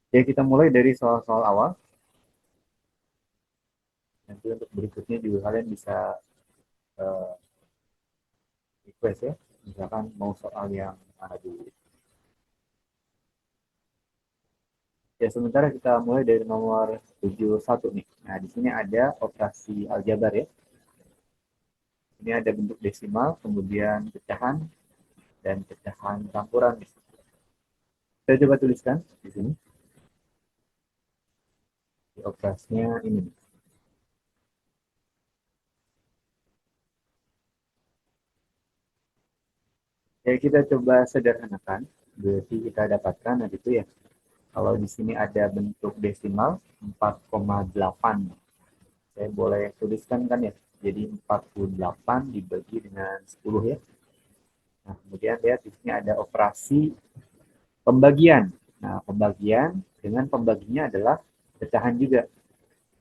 Ya, kita mulai dari soal-soal awal. Nanti untuk berikutnya juga kalian bisa uh, request ya. Misalkan mau soal yang mana dulu. Ya, sementara kita mulai dari nomor 71 nih. Nah, di sini ada operasi aljabar ya. Ini ada bentuk desimal, kemudian pecahan, dan pecahan campuran. Saya coba tuliskan di sini. Di operasinya ini. Ya, kita coba sederhanakan. Berarti kita dapatkan nanti itu ya. Kalau di sini ada bentuk desimal 4,8. Saya boleh tuliskan kan ya. Jadi 48 dibagi dengan 10 ya. Nah, kemudian lihat di sini ada operasi pembagian. Nah, pembagian dengan pembaginya adalah pecahan juga.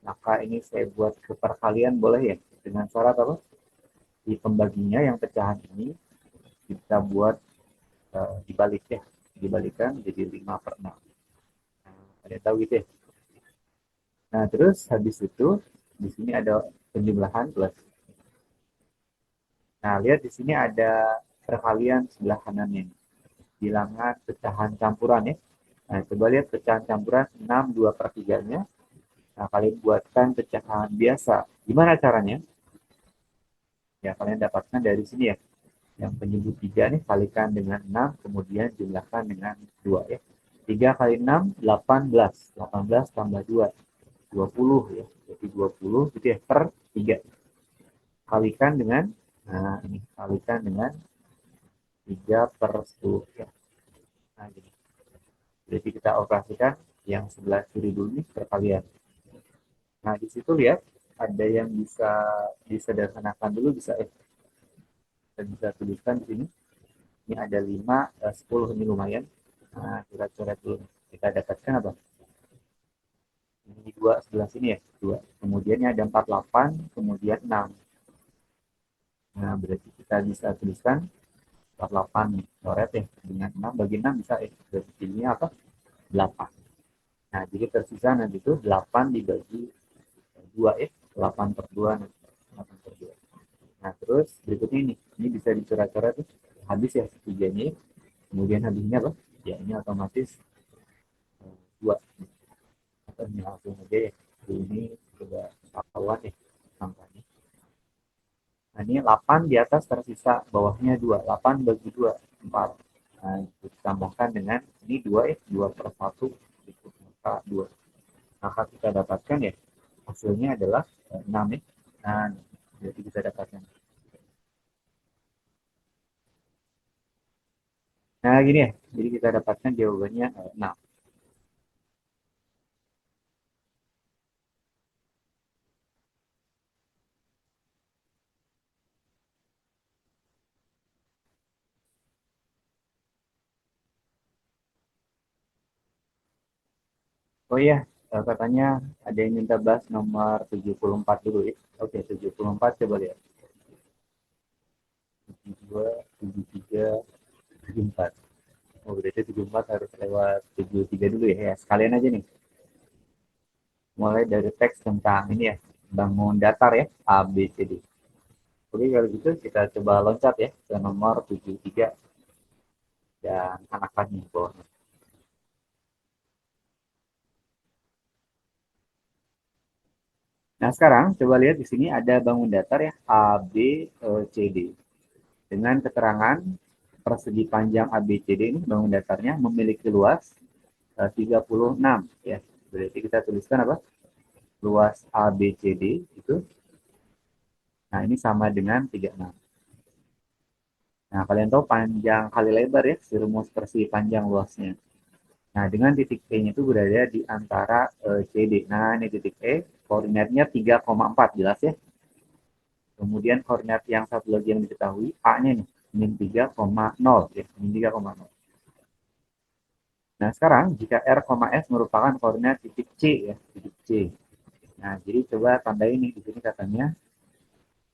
Maka ini saya buat ke perkalian boleh ya. Dengan syarat apa? Di pembaginya yang pecahan ini kita buat dibalik ya. Dibalikan jadi 5/6. Nah, ada tahu gitu ya. Nah, terus habis itu di sini ada penjumlahan plus. Nah, lihat di sini ada perkalian sebelah kanannya. Bilangan pecahan campuran ya. Nah, coba lihat pecahan campuran 6 2 per 3-nya. Nah, kalian buatkan pecahan biasa. Gimana caranya? Ya, kalian dapatkan dari sini ya. Yang penyebut 3 nih, kalikan dengan 6, kemudian jumlahkan dengan 2 ya. 3 kali 6, 18. 18 tambah 2, 20 ya. Jadi 20 gitu ya, per 3. Kalikan dengan, nah ini, kalikan dengan 3 per 10 ya. Nah, gini. Jadi kita operasikan yang sebelah kiri dulu nih perkalian. Nah, di situ lihat ada yang bisa disederhanakan dulu bisa kita bisa tuliskan di sini. Ini ada 5 10 ini lumayan. Nah, kita coret dulu. Kita dapatkan apa? Ini 2 sebelah sini ya, 2. Kemudian ini ada 48, kemudian 6. Nah, berarti kita bisa tuliskan 48 nih, coret ya. Dengan 6 bagi 6 bisa berarti ini apa? 8. Nah, jadi tersisa nanti itu 8 dibagi 2 ya. 8 per 2 nanti. 8 per 2. Nah, terus berikutnya ini bisa dicoret-coret tuh. Habis ya setiganya. Kemudian habisnya apa? Ya, ini otomatis 2. Atau ini langsung aja ya. Ini sudah ketahuan ya angkanya. Nah, ini 8 di atas tersisa, bawahnya 2. 8 bagi 2, 4. Nah, ditambahkan dengan ini 2 ya, 2 per 1, itu maka 2. Maka kita dapatkan ya, hasilnya adalah 6 ya. Nah, jadi kita dapatkan. Nah, gini ya, jadi kita dapatkan jawabannya 6. Oh iya, katanya ada yang minta bahas nomor 74 dulu ya. Oke, 74 coba lihat. 72, 73, 74. Oh, berarti 74 harus lewat 73 dulu ya. Ya, sekalian aja nih. Mulai dari teks tentang ini ya, bangun datar ya, A, B, C, D. Oke, kalau gitu kita coba loncat ya ke nomor 73 dan anak lagi di bawahnya. Nah, sekarang coba lihat di sini ada bangun datar ya, A, B, C, D. Dengan keterangan persegi panjang ABCD ini bangun datarnya memiliki luas 36 ya. Berarti kita tuliskan apa? Luas ABCD itu. Nah, ini sama dengan 36. Nah, kalian tahu panjang kali lebar ya, si rumus persegi panjang luasnya. Nah, dengan titik E-nya itu berada di antara CD. Nah, ini titik E, koordinatnya 3,4 jelas ya. Kemudian koordinat yang satu lagi yang diketahui, A-nya nih, min 3,0 ya, min 3,0. Nah, sekarang jika R, S merupakan koordinat titik C ya, titik C. Nah, jadi coba tandai ini di sini katanya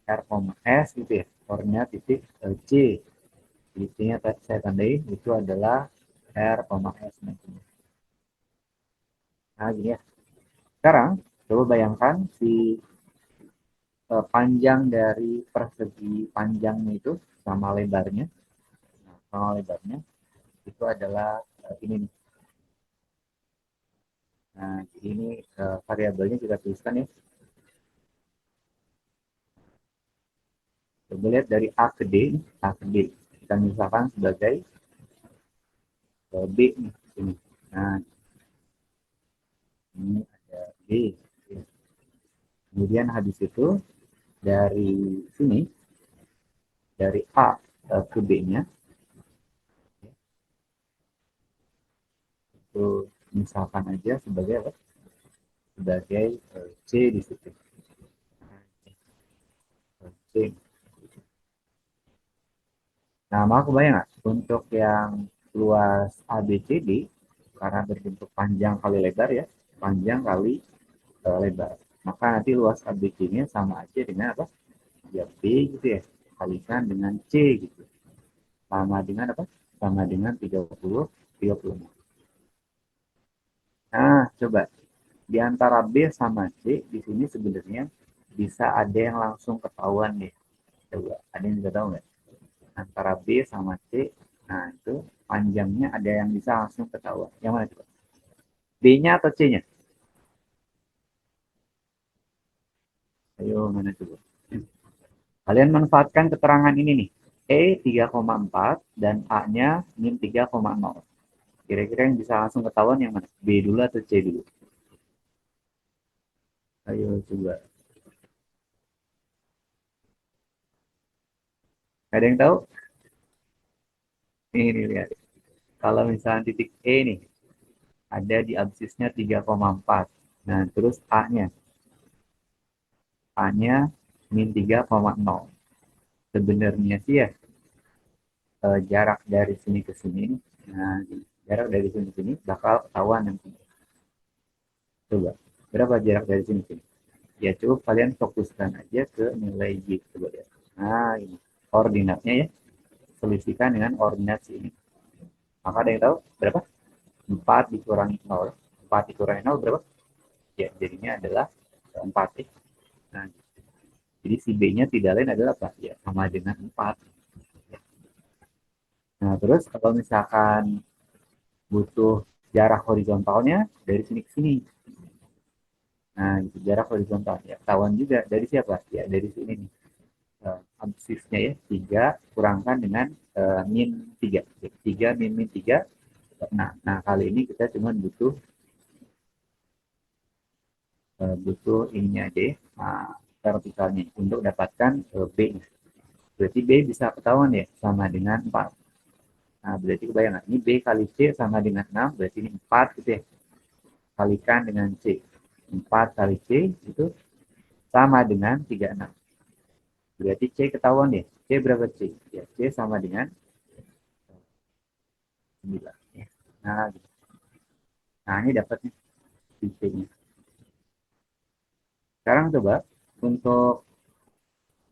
R, S gitu ya, koordinat titik C. Titik C-nya saya tandai itu adalah R, S nantinya. Nah, gini ya. Sekarang, coba bayangkan si panjang dari persegi panjangnya itu sama lebarnya. Nah, sama lebarnya itu adalah ini nih. Nah, jadi ini variabelnya kita tuliskan ya. Coba lihat dari A ke D, A ke D. Kita misalkan sebagai B nih, sini. Nah, ini ada B. Kemudian habis itu dari sini, dari A ke B-nya, itu misalkan aja sebagai apa? Sebagai C di situ. C. Nah, mau kebayang nggak? Untuk yang luas ABCD, karena berbentuk panjang kali lebar ya, panjang kali lebar. Maka nanti luas ABC-nya sama aja dengan apa? Ya B gitu ya, kalikan dengan C gitu. Sama dengan apa? Sama dengan 30, 30. Nah, coba di antara B sama C di sini sebenarnya bisa ada yang langsung ketahuan deh. Coba, ada yang bisa tahu nggak? Antara B sama C, nah itu panjangnya ada yang bisa langsung ketahuan. Yang mana coba? B-nya atau C-nya? Ayo, mana coba? Kalian manfaatkan keterangan ini nih. E 3,4 dan A-nya min 3,0. Kira-kira yang bisa langsung ketahuan yang mana? B dulu atau C dulu? Ayo coba. Ada yang tahu? Ini lihat. Kalau misalnya titik E nih, ada di absisnya 3,4. Nah, terus A-nya. A-nya min 3,0. Sebenarnya sih ya, jarak dari sini ke sini. Nah, jarak dari sini ke sini bakal ketahuan nanti. Coba, berapa jarak dari sini ke sini? Ya, coba kalian fokuskan aja ke nilai Y. Coba ya. Nah, ini. Koordinatnya ya. Selisihkan dengan koordinat sini. Maka ada yang tahu berapa? 4 dikurangi 0. 4 dikurangi 0 berapa? Ya, jadinya adalah 4. Ya. Nah, jadi si B-nya tidak lain adalah apa? Ya, sama dengan 4. Nah, terus kalau misalkan butuh jarak horizontalnya dari sini ke sini. Nah, gitu, jarak horizontal. Ya, ketahuan juga dari siapa? Ya, dari sini nih. Absisnya ya, 3 kurangkan dengan min 3. 3 min 3. Nah, kali ini kita cuma butuh ininya aja ya, vertikalnya untuk dapatkan B. Berarti B bisa ketahuan ya, sama dengan 4. Nah, berarti kebayang ini B kali C sama dengan 6, berarti ini 4 gitu ya. Kalikan dengan C. 4 kali C itu sama dengan 36. Berarti C ketahuan ya. C berapa C? Ya, C sama dengan 9. Ya. Nah, gitu. Nah, ini dapatnya C-nya. Sekarang coba untuk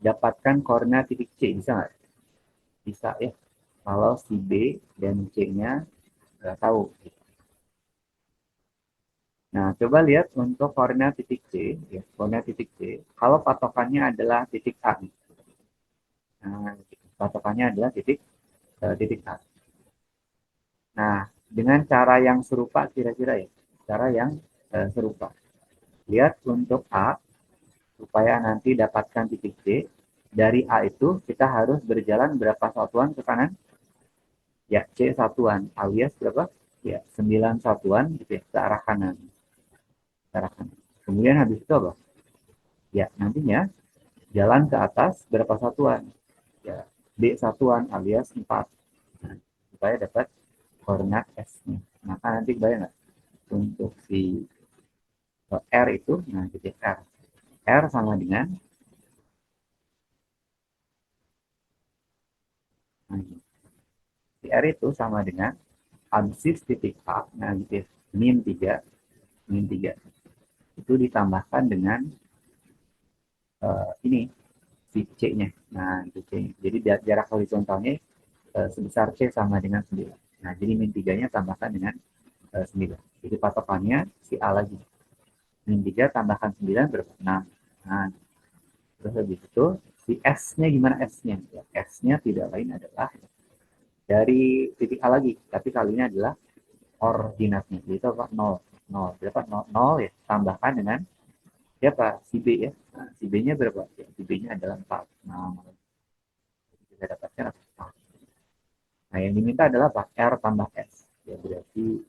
dapatkan koordinat titik C, bisa nggak? Bisa ya. Kalau si B dan C-nya nggak tahu. Nah, coba lihat untuk koordinat titik C, ya, koordinat titik C. Kalau patokannya adalah titik A. Nah, patokannya adalah titik A. Nah, dengan cara yang serupa kira-kira ya, cara yang serupa. Lihat untuk A, supaya nanti dapatkan titik C, dari A itu kita harus berjalan berapa satuan ke kanan? Ya, C satuan, alias berapa? Ya, 9 satuan gitu ya, ke arah kanan. Ke arah kanan. Kemudian habis itu apa? Ya, nantinya jalan ke atas berapa satuan? Ya, D satuan alias 4. Nah, supaya dapat koordinat S-nya. Maka nanti bayang nggak? Untuk si R itu, nah titik R. R sama dengan, nah, si R itu sama dengan absis titik A, nah gitu ya, min 3, min 3. Itu ditambahkan dengan ini, si C-nya. Nah, itu C-nya. Jadi jarak horizontalnya sebesar C sama dengan 9. Nah, jadi min 3-nya tambahkan dengan 9. Jadi patokannya si A lagi. Min 3 tambahkan 9 berapa? 6. Nah, terus habis itu si S-nya gimana S-nya? Ya, S-nya tidak lain adalah dari titik A lagi, tapi kali ini adalah ordinatnya. Jadi itu apa? 0. 0. Berapa? 0, 0 ya. Tambahkan dengan siapa? Si B ya. Nah, si B-nya berapa? Ya, si B-nya adalah 4. Nah, kita dapatkan apa? Nah, yang diminta adalah apa? R tambah S. Ya, berarti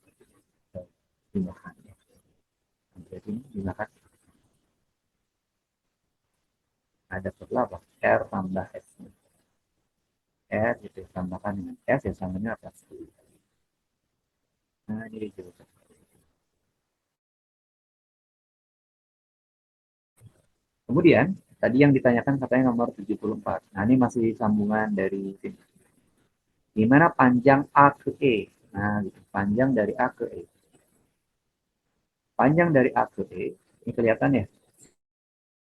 jumlahannya. Nah, berarti ini jumlahan ada apa? R tambah S. R gitu, tambahkan dengan S ya samanya apa? 10. Nah, ini dijelaskan. Kemudian, tadi yang ditanyakan katanya nomor 74. Nah, ini masih sambungan dari sini. Gimana panjang A ke E? Nah, gitu. Panjang dari A ke E. Panjang dari A ke E, ini kelihatan ya.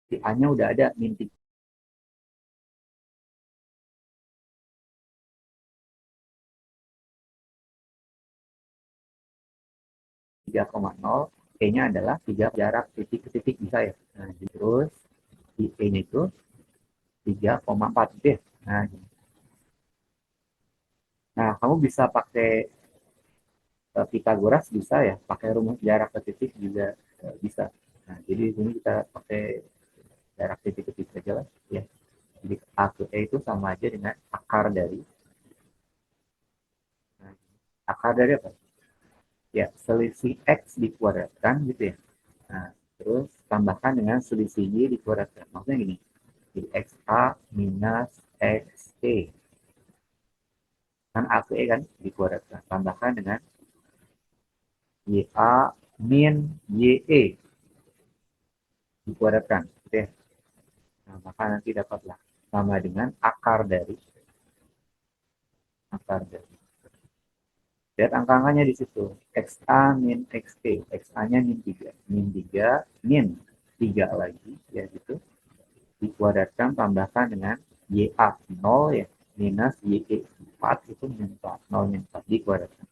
Si A-nya udah ada min 3,0. E-nya adalah 3 jarak titik ke titik bisa ya. Nah, terus di E-nya itu 3,4 gitu ya. Nah, gitu. Nah, kamu bisa pakai Pitagoras bisa ya, pakai rumus jarak ke titik juga bisa. Nah, jadi di sini kita pakai jarak titik ke titik aja lah ya. Jadi A ke E itu sama aja dengan akar dari, nah, akar dari apa? Ya, selisih X dikuadratkan gitu ya. Nah, terus tambahkan dengan selisih Y dikuadratkan. Maksudnya gini, jadi XA minus XE. Kan A ke E kan dikuadratkan. Tambahkan dengan YA min YE dikuadratkan. Gitu ya. Nah, maka nanti dapatlah sama dengan akar dari. Lihat angka-angkanya di situ. XA min XT. XA-nya min 3. Min 3 min 3 lagi. Ya gitu. Dikuadratkan tambahkan dengan YA 0 ya. Minus YE 4 itu min 4. 0 min 4 dikuadratkan.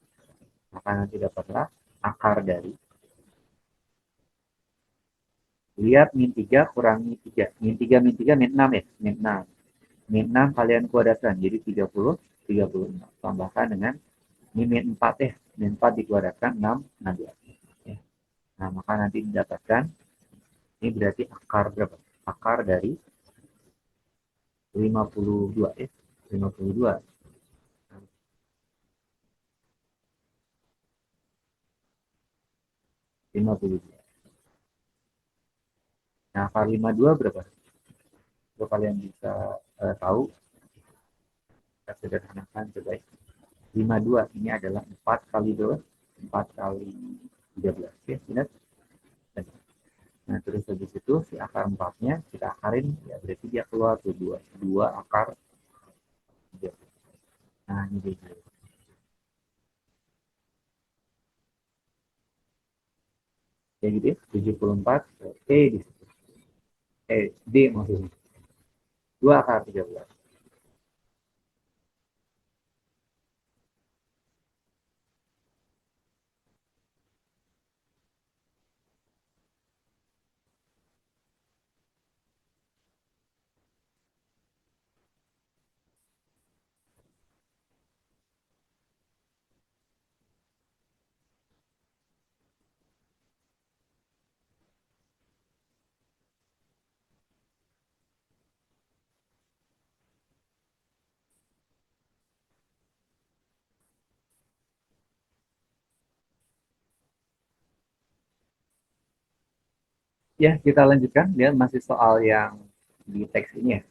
Maka nanti dapatlah akar dari. Lihat min 3 kurangi 3. Min 3 min 3 min 6 ya. Min 6. Min 6 kalian kuadratkan. Jadi 30. 36. Tambahkan dengan ini min 4 ya. Min 4 dikuadratkan 6, 16. Ya. Nah, maka nanti didapatkan, ini berarti akar berapa? Akar dari 52 ya. 52. 52. Nah, akar 52 berapa? Kalau kalian bisa tahu, kita sederhanakan coba ya. 52 ini adalah 4 kali 2, 4 kali 13. Ya, benar? Nah, terus habis itu si akar 4-nya kita akarin, ya berarti dia keluar tuh 2. 2 akar 13. Nah, ini dia. Ya gitu ya, 74 E di situ. D maksudnya. 2 akar 13. Ya, kita lanjutkan. Dia masih soal yang di teks ini ya.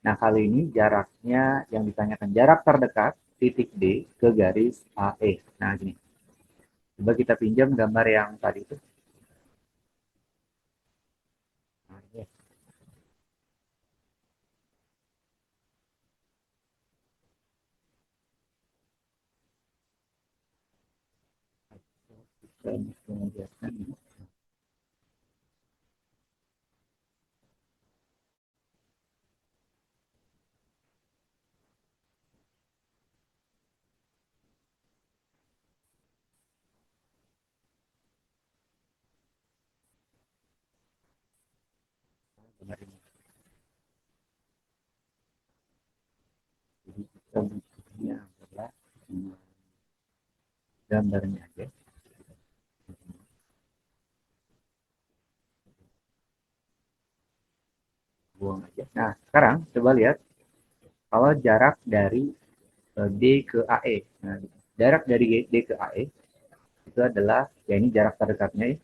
Nah, kali ini jaraknya yang ditanyakan jarak terdekat titik D ke garis AE. Nah, gini. Coba kita pinjam gambar yang tadi itu. Nah, ini. Kita bisa lihatkan ini. Jadi kita butuhnya adalah gambarnya aja. Buang aja. Nah, sekarang coba lihat kalau jarak dari D ke AE. Nah, jarak dari D ke AE itu adalah, ya ini jarak terdekatnya ya,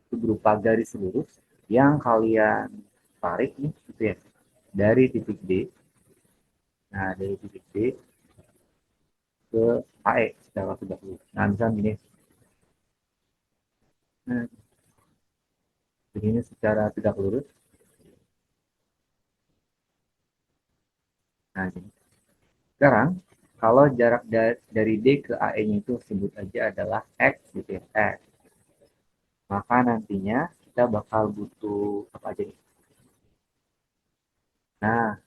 itu berupa garis lurus yang kalian tarik nih, gitu ya, dari titik D. Nah, dari titik D ke AE secara tegak lurus. Nah, misalnya gini. Nah, begini secara tegak lurus. Nah, gini. Sekarang, kalau jarak dari D ke AE-nya itu sebut aja adalah X, gitu ya, X. Maka nantinya kita bakal butuh apa aja nih? Nah,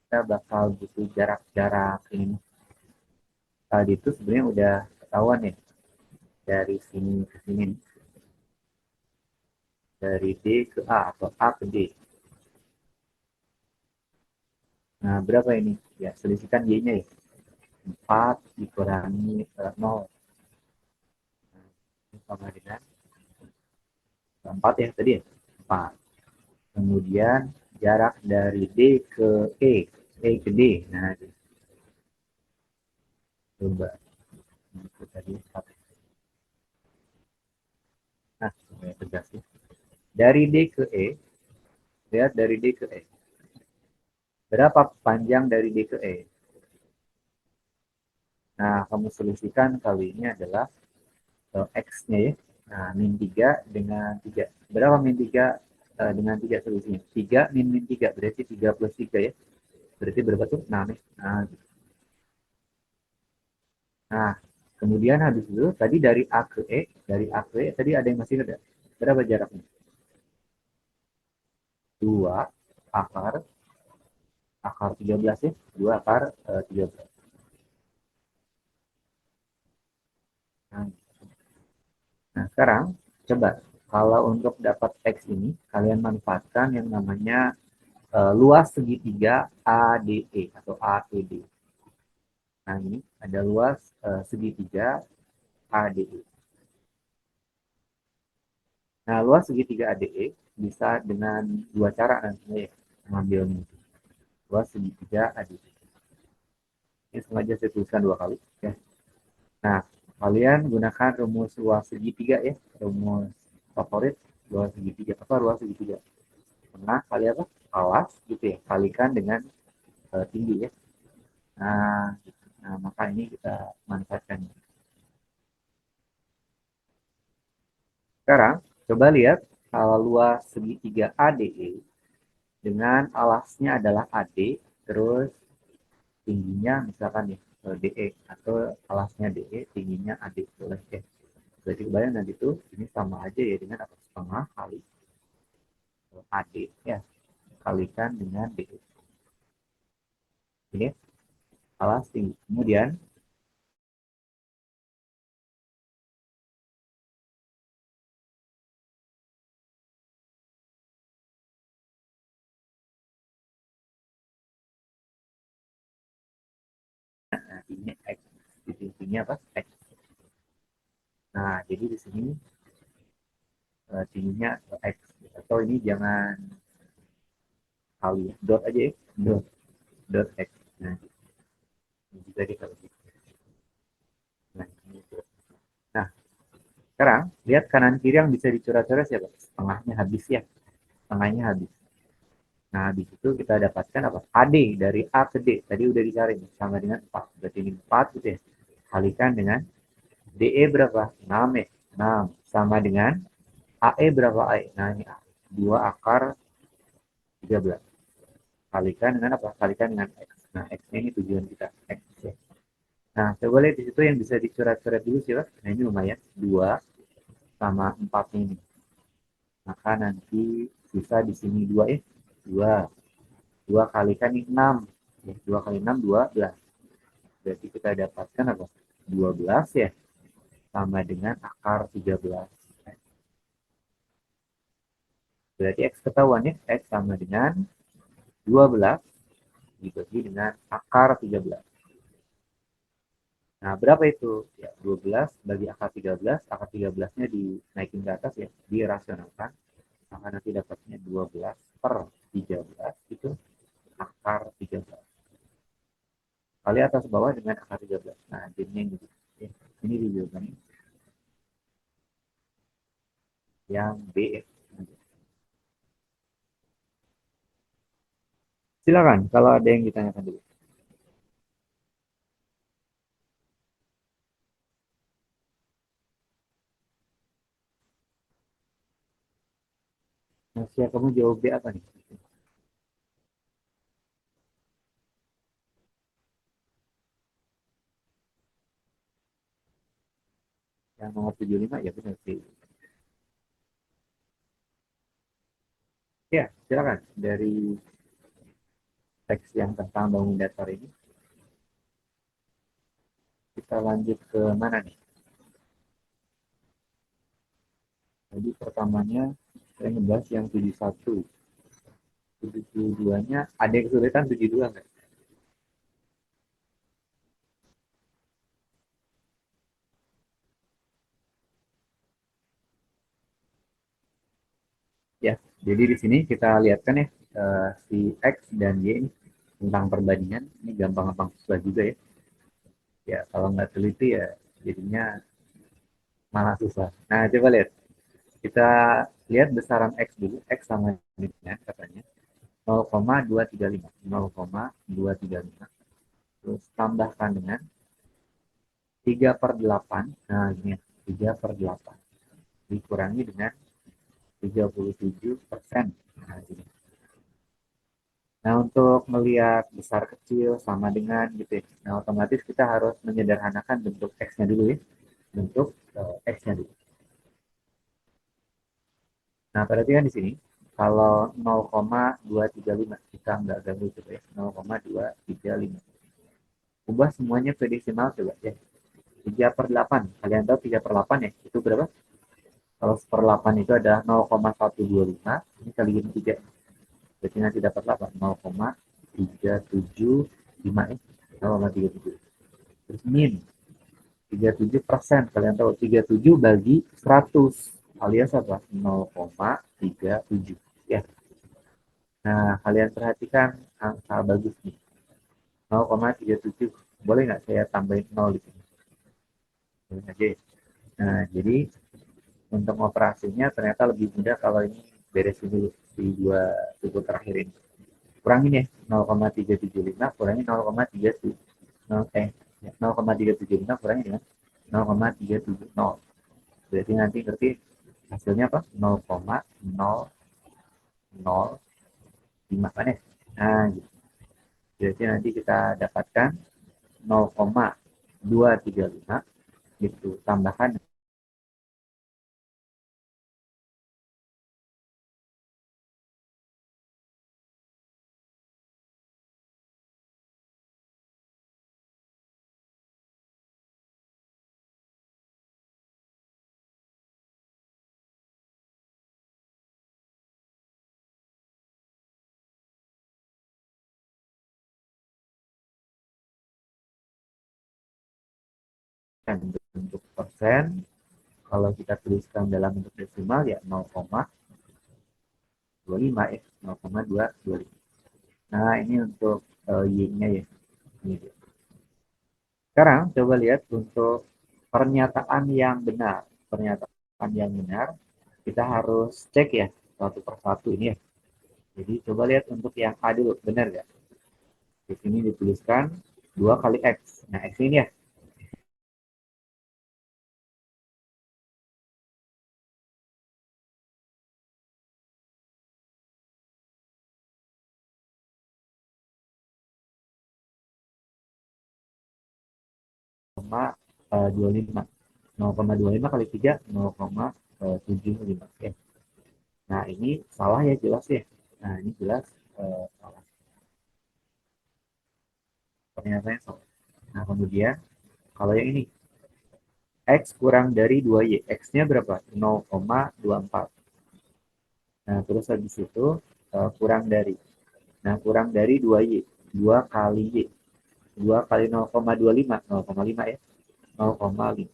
kita bakal butuh jarak-jarak ini. Tadi itu sebenarnya udah ketahuan ya, dari sini ke sini, dari D ke A atau A ke D. Nah, berapa ini? Ya, selisihkan Y-nya ya. 4 dikurangi 0. Nah, ini sama dengan 4 ya tadi ya? 4. Kemudian jarak dari D ke E, E ke D. Nah, coba. Nah, itu tadi 4. Nah, supaya tegas ya. Dari D ke E, lihat dari D ke E. Berapa panjang dari D ke E? Nah, kamu selisihkan kali ini adalah X-nya ya. Nah, min 3 dengan 3. Berapa min 3 dengan 3 selisihnya? 3 min 3, berarti 3 plus 3 ya. Berarti berapa tuh? 6 ya. Nah, gitu. Nah, kemudian habis itu, tadi dari A ke E, tadi ada yang masih ada. Berapa jaraknya? 2 akar, 13 ya. 2 akar 13. Nah, nah, sekarang coba kalau untuk dapat X ini, kalian manfaatkan yang namanya luas segitiga ADE atau AED. Nah, ini ada luas segitiga ADE. Nah, luas segitiga ADE bisa dengan dua cara nantinya ya, mengambilnya. Luas segitiga ADE. Ini sengaja saya tuliskan dua kali. Ya. Nah, kalian gunakan rumus luas segitiga ya, rumus favorit luas segitiga. Apa luas segitiga? Tengah kali apa? Alas gitu ya, kalikan dengan tinggi ya. Nah, nah, maka ini kita manfaatkan. Sekarang, coba lihat kalau luas segitiga ADE dengan alasnya adalah AD, terus tingginya misalkan ya DE, atau alasnya DE, tingginya AD. Boleh ya. Berarti kebayang nanti itu ini sama aja ya dengan atas setengah kali AD ya, kalikan dengan DE. Ini alas tinggi. Kemudian nah, ini X. Di sini apa? X. Nah, jadi di sini tingginya X. Atau ini jangan kali ya. Dot aja ya. Dot. Dot X. Nah, ini juga di kalau gitu. Nah, ini dot. Nah, sekarang lihat kanan kiri yang bisa dicoret-coret siapa? Setengahnya habis ya. Setengahnya habis. Nah, di situ kita dapatkan apa? AD dari A ke D. Tadi udah dicari sama dengan 4. Berarti ini 4 gitu ya. Kalikan dengan DE berapa? 6 ya. 6 sama dengan AE berapa AE? Nah, ini 2 akar 13. Kalikan dengan apa? Kalikan dengan X. Nah, X-nya ini tujuan kita. X ya. Nah, coba lihat di situ yang bisa dicoret-coret dulu sih, Pak. Nah, ini lumayan. 2 sama 4 ini. Maka nanti sisa di sini 2 ya. 2. 2 kalikan ini 6. Ya, 2 kali 6, 12. Berarti kita dapatkan apa? 12 ya. Sama dengan akar 13. Berarti X ketahuan ya, X sama dengan 12 dibagi dengan akar 13. Nah, berapa itu? Ya, 12 bagi akar 13, akar 13-nya dinaikin ke atas ya, dirasionalkan. Maka nanti dapatnya 12 per 13 itu akar 13. Kali atas bawah dengan akar 13. Nah, jadinya ini. Ya, ini di jawabannya yang B. Silakan kalau ada yang ditanyakan dulu. Nah, siapa kamu jawab B apa nih? Yang nomor 75 ya benar sih. Ya, silakan. Dari teks yang tentang bangun dasar ini, kita lanjut ke mana nih? Jadi pertamanya saya ngebahas yang 71. 72-nya ada yang kesulitan 72 nggak? Ya, jadi di sini kita lihatkan ya si X dan Y ini tentang perbandingan. Ini gampang-gampang susah juga ya. Ya, kalau nggak teliti ya jadinya malah susah. Nah, coba lihat. Kita lihat besaran X dulu. X sama dengan katanya 0,235. 0,235. Terus tambahkan dengan 3/8. Nah, ini 3/8. Dikurangi dengan 37%. Nah, ini. Nah, untuk melihat besar kecil sama dengan gitu ya. Nah, otomatis kita harus menyederhanakan bentuk X-nya dulu ya. Bentuk X-nya dulu. Nah, perhatikan di sini. Kalau 0,235 kita nggak ganggu coba ya. 0,235. Ubah semuanya ke desimal coba ya. 3/8. Kalian tahu 3/8 ya? Itu berapa? Kalau 1/8 itu ada 0,125. Ini kaliin 3. Berarti nanti dapat 8. 0,375 ya. 0,37. Terus min 37%. Kalian tahu 37 bagi 100 alias apa? 0,37 ya. Nah, kalian perhatikan angka bagus nih. 0,37. Boleh nggak saya tambahin 0 di sini? Boleh aja. Nah, jadi untuk operasinya ternyata lebih mudah kalau ini beresin dulu di dua suku terakhir ini. Kurangin ya, 0,375 kurangi 0,370. 0,375 kurangi dengan 0,370. Berarti nanti ngerti hasilnya apa? 0,005 kan ya? Nah, gitu. Berarti nanti kita dapatkan 0,235 gitu. Tambahkan bentuk persen. Kalau kita tuliskan dalam bentuk desimal ya 0,25 ya. 0,225. Nah, ini untuk Y-nya ya. Ini. Sekarang coba lihat untuk pernyataan yang benar. Pernyataan yang benar kita harus cek ya satu persatu ini ya. Jadi coba lihat untuk yang A dulu, benar nggak? Di sini dituliskan 2 kali X. Nah, X ini ya, koma 25. 0,25 kali 3, 0,75. Ya. Nah, ini salah ya, jelas ya. Nah, ini jelas salah. Pernyataannya salah. Nah, kemudian kalau yang ini, X kurang dari 2Y. X-nya berapa? 0,24. Nah, terus habis itu kurang dari. Nah, kurang dari 2Y. 2 kali Y. 2 kali 0,25. 0,5 ya. 0,5.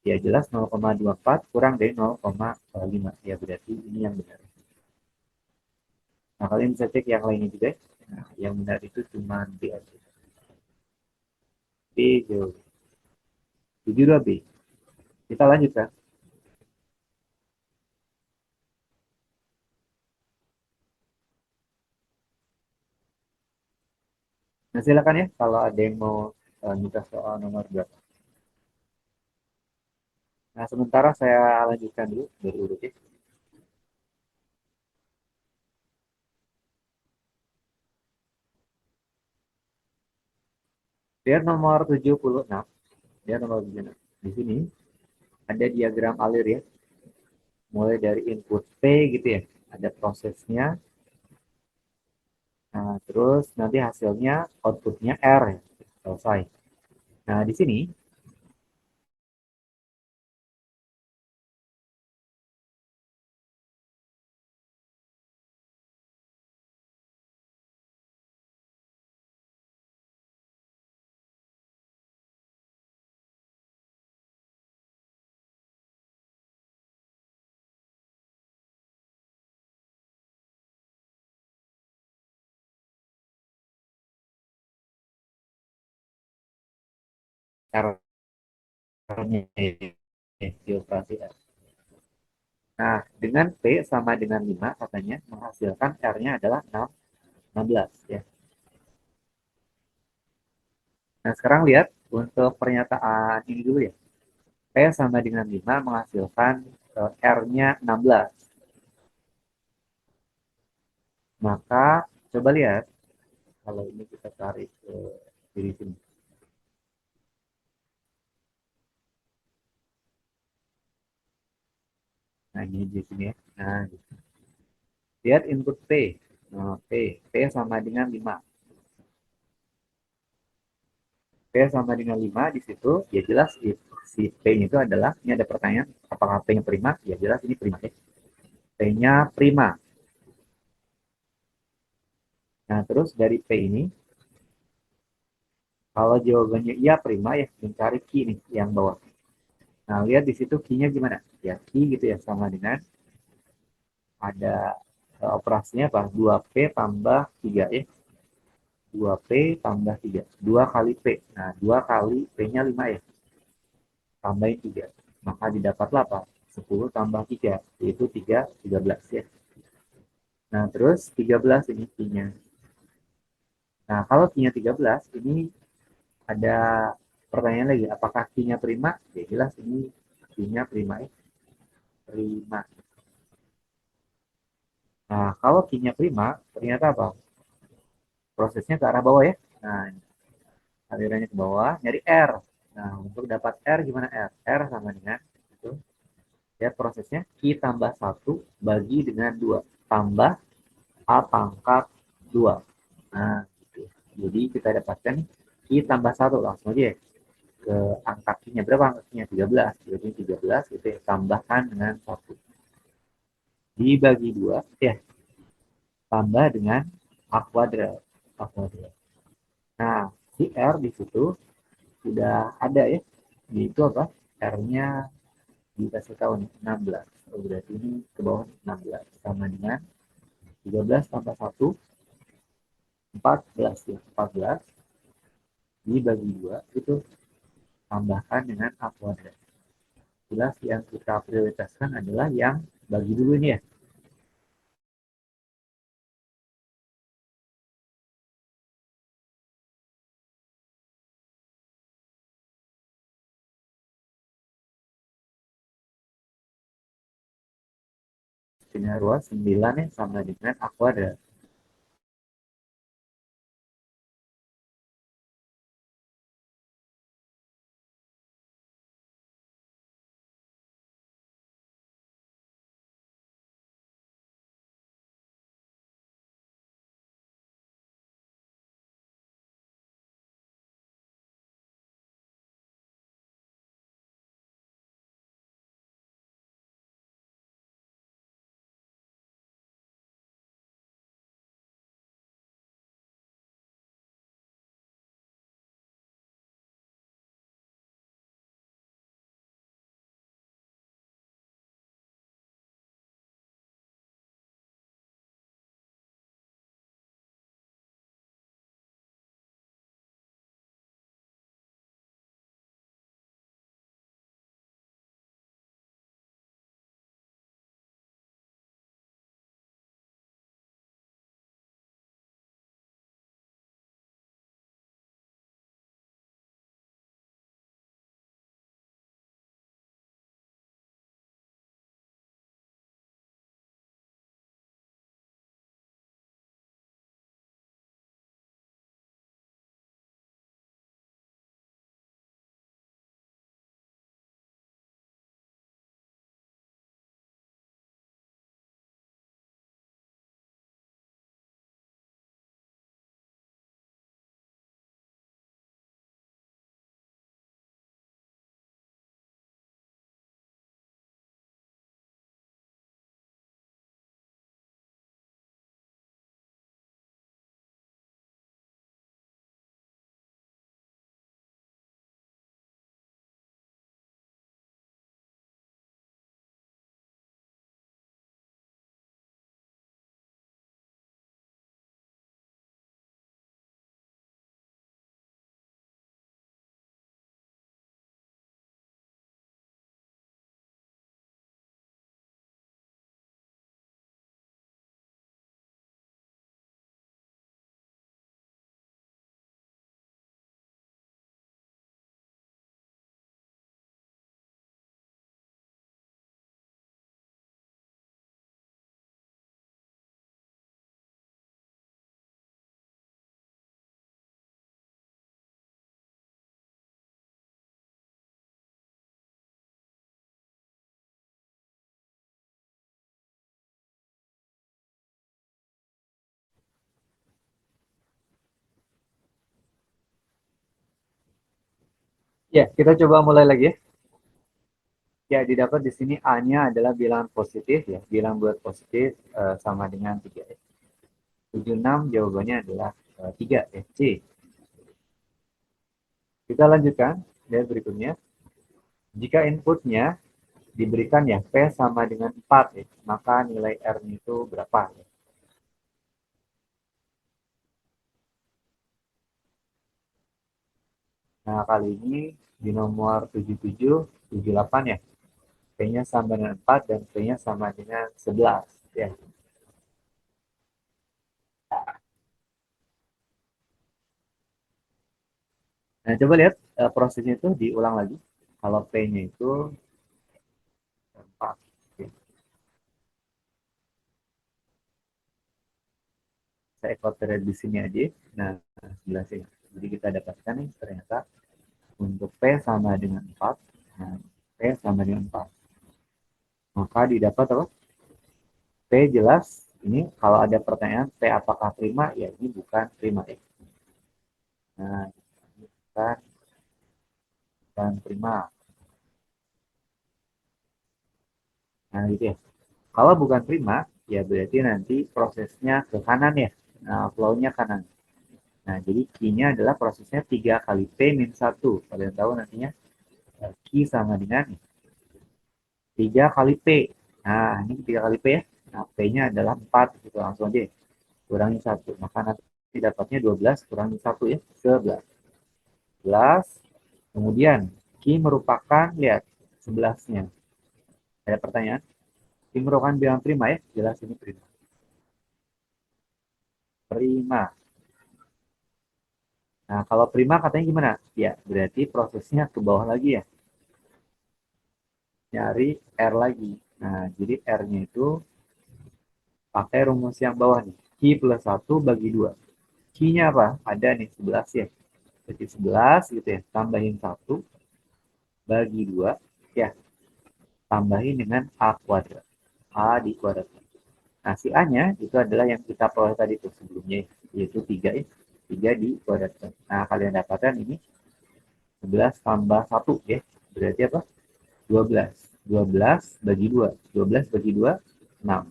Ya jelas 0,24 kurang dari 0,5. Ya berarti ini yang benar. Nah, kalian bisa cek yang lainnya juga. Nah, yang benar itu cuma B aja. B jauh. 72B. Kita lanjut kan? Nah, silakan ya kalau ada yang mau minta soal nomor berapa. Nah, sementara saya lanjutkan dulu dari urutnya. Dia nomor 76. Dia nomor 76. Di sini ada diagram alir ya. Mulai dari input P gitu ya. Ada prosesnya. Nah, terus nanti hasilnya outputnya R ya. Selesai. Nah, di sini R-nya dioperasi R. Nah, dengan P sama dengan 5 katanya menghasilkan R-nya adalah 6, 16 ya. Nah, sekarang lihat untuk pernyataan ini dulu ya. P sama dengan 5 menghasilkan R-nya 16. Maka coba lihat kalau ini kita tarik ke diri sini. Nah, ini di sini ya. Nah, gitu. Lihat input P. Nah, P sama dengan 5. P sama dengan 5 di situ, ya jelas si P-nya itu adalah, ini ada pertanyaan, apakah P-nya prima? Ya jelas ini prima. Ya. P-nya prima. Nah, terus dari P ini, kalau jawabannya iya prima ya, mencari key nih yang bawah. Nah, lihat di situ key-nya gimana? Ya, key gitu ya, sama dengan ada operasinya apa? 2P tambah 3 ya. 2P tambah 3. 2 kali P. Nah, 2 kali P-nya 5 ya. Tambahin 3. Maka didapatlah apa? 10 tambah 3. Yaitu 13 ya. Nah, terus 13 ini key-nya. Nah, kalau key-nya 13, ini ada pertanyaan lagi. Apakah key-nya prima? Ya jelas ini key-nya prima ya. Prima. Nah, kalau key-nya prima, ternyata apa? Prosesnya ke arah bawah ya. Nah, alirannya ke bawah, nyari R. Nah, untuk dapat R gimana R? R sama dengan itu. Ya, prosesnya Q tambah 1 bagi dengan 2. Tambah A pangkat 2. Nah, gitu. Jadi kita dapatkan Q tambah 1. Langsung aja ya. Ke angka Q-nya. Berapa angka Q-nya? 13. Jadi 13 itu ya, tambahkan dengan 1. Dibagi 2. Ya, tambah dengan A kuadrat. A kuadrat. Nah, si R di situ sudah ada ya. Yaitu apa? R-nya dikasih tahu nih 16. Oh, berarti ini ke bawah 16 sama dengan 13 tambah 1 14 ya. 14 dibagi 2 itu tambahkan dengan A kuadrat. Jelas yang kita prioritaskan adalah yang bagi dulu ini ya. Dengan ruas 9 ya sama dengan A kuadrat. Ya, kita coba mulai lagi ya. Ya, didapat di sini A-nya adalah bilangan positif ya. Bilangan bulat positif sama dengan 3 ya. 76 jawabannya adalah 3 ya, C. Kita lanjutkan ya berikutnya. Jika inputnya diberikan ya P sama dengan 4 ya, maka nilai R-nya itu berapa ya? Nah, kali ini di nomor 77, 78 ya. P-nya sama dengan 4 dan P-nya sama dengan 11 ya. Nah, coba lihat prosesnya itu diulang lagi. Kalau P-nya itu 4. Oke. Saya ekor di sini aja. Nah, sebelah sini. Jadi kita dapatkan nih ternyata untuk P sama dengan 4. Nah, P sama dengan 4. Maka didapat apa? P jelas. Ini kalau ada pertanyaan P apakah prima? Ya ini bukan prima ya. Nah, ini bukan prima. Nah, gitu ya. Kalau bukan prima, ya berarti nanti prosesnya ke kanan ya. Nah, flow-nya kanan. Nah, jadi Q-nya adalah prosesnya 3 kali P min 1. Kalian tahu nantinya Q sama dengan 3 kali P. Nah, ini 3 kali P ya. Nah, P-nya adalah 4. Gitu, langsung aja. Kurangi 1. Maka nanti dapatnya 12 kurangi 1 ya. 11. 11. Kemudian, Q merupakan, lihat, 11-nya. Ada pertanyaan? Q merupakan bilangan prima ya. Jelas ini prima. Prima. Nah, kalau prima katanya gimana? Ya, berarti prosesnya ke bawah lagi ya. Nyari R lagi. Nah, jadi R-nya itu pakai rumus yang bawah nih. Q plus 1 bagi 2. Q-nya apa? Ada nih 11 ya. Jadi 11 gitu ya. Tambahin 1 bagi 2. Ya, tambahin dengan A kuadrat. A di kuadrat. Nah, si A-nya itu adalah yang kita peroleh tadi tuh sebelumnya. Yaitu 3 ya. 3 di kuadrat. Nah, kalian dapatkan ini 11 tambah 1 ya. Berarti apa? 12. 12 bagi 2. 12 bagi 2, 6.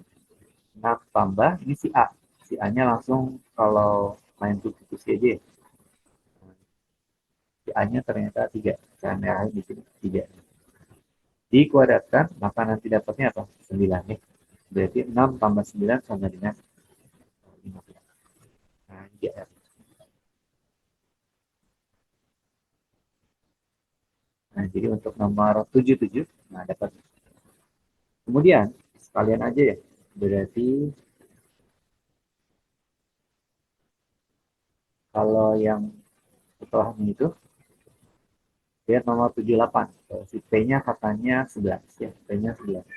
6 tambah, ini si A. Si A-nya langsung kalau main substitusi aja ya. Si A-nya ternyata 3. Saya merahin di sini 3. Dikuadratkan, maka nanti dapatnya apa? 9 ya. Berarti 6 tambah 9 sama dengan 15. Nah, ini GR. Nah, jadi untuk nomor 77, nah dapat. Kemudian, sekalian aja ya. Berarti kalau yang setelahnya itu, lihat nomor 78. Si P-nya katanya 11 ya. P-nya 11.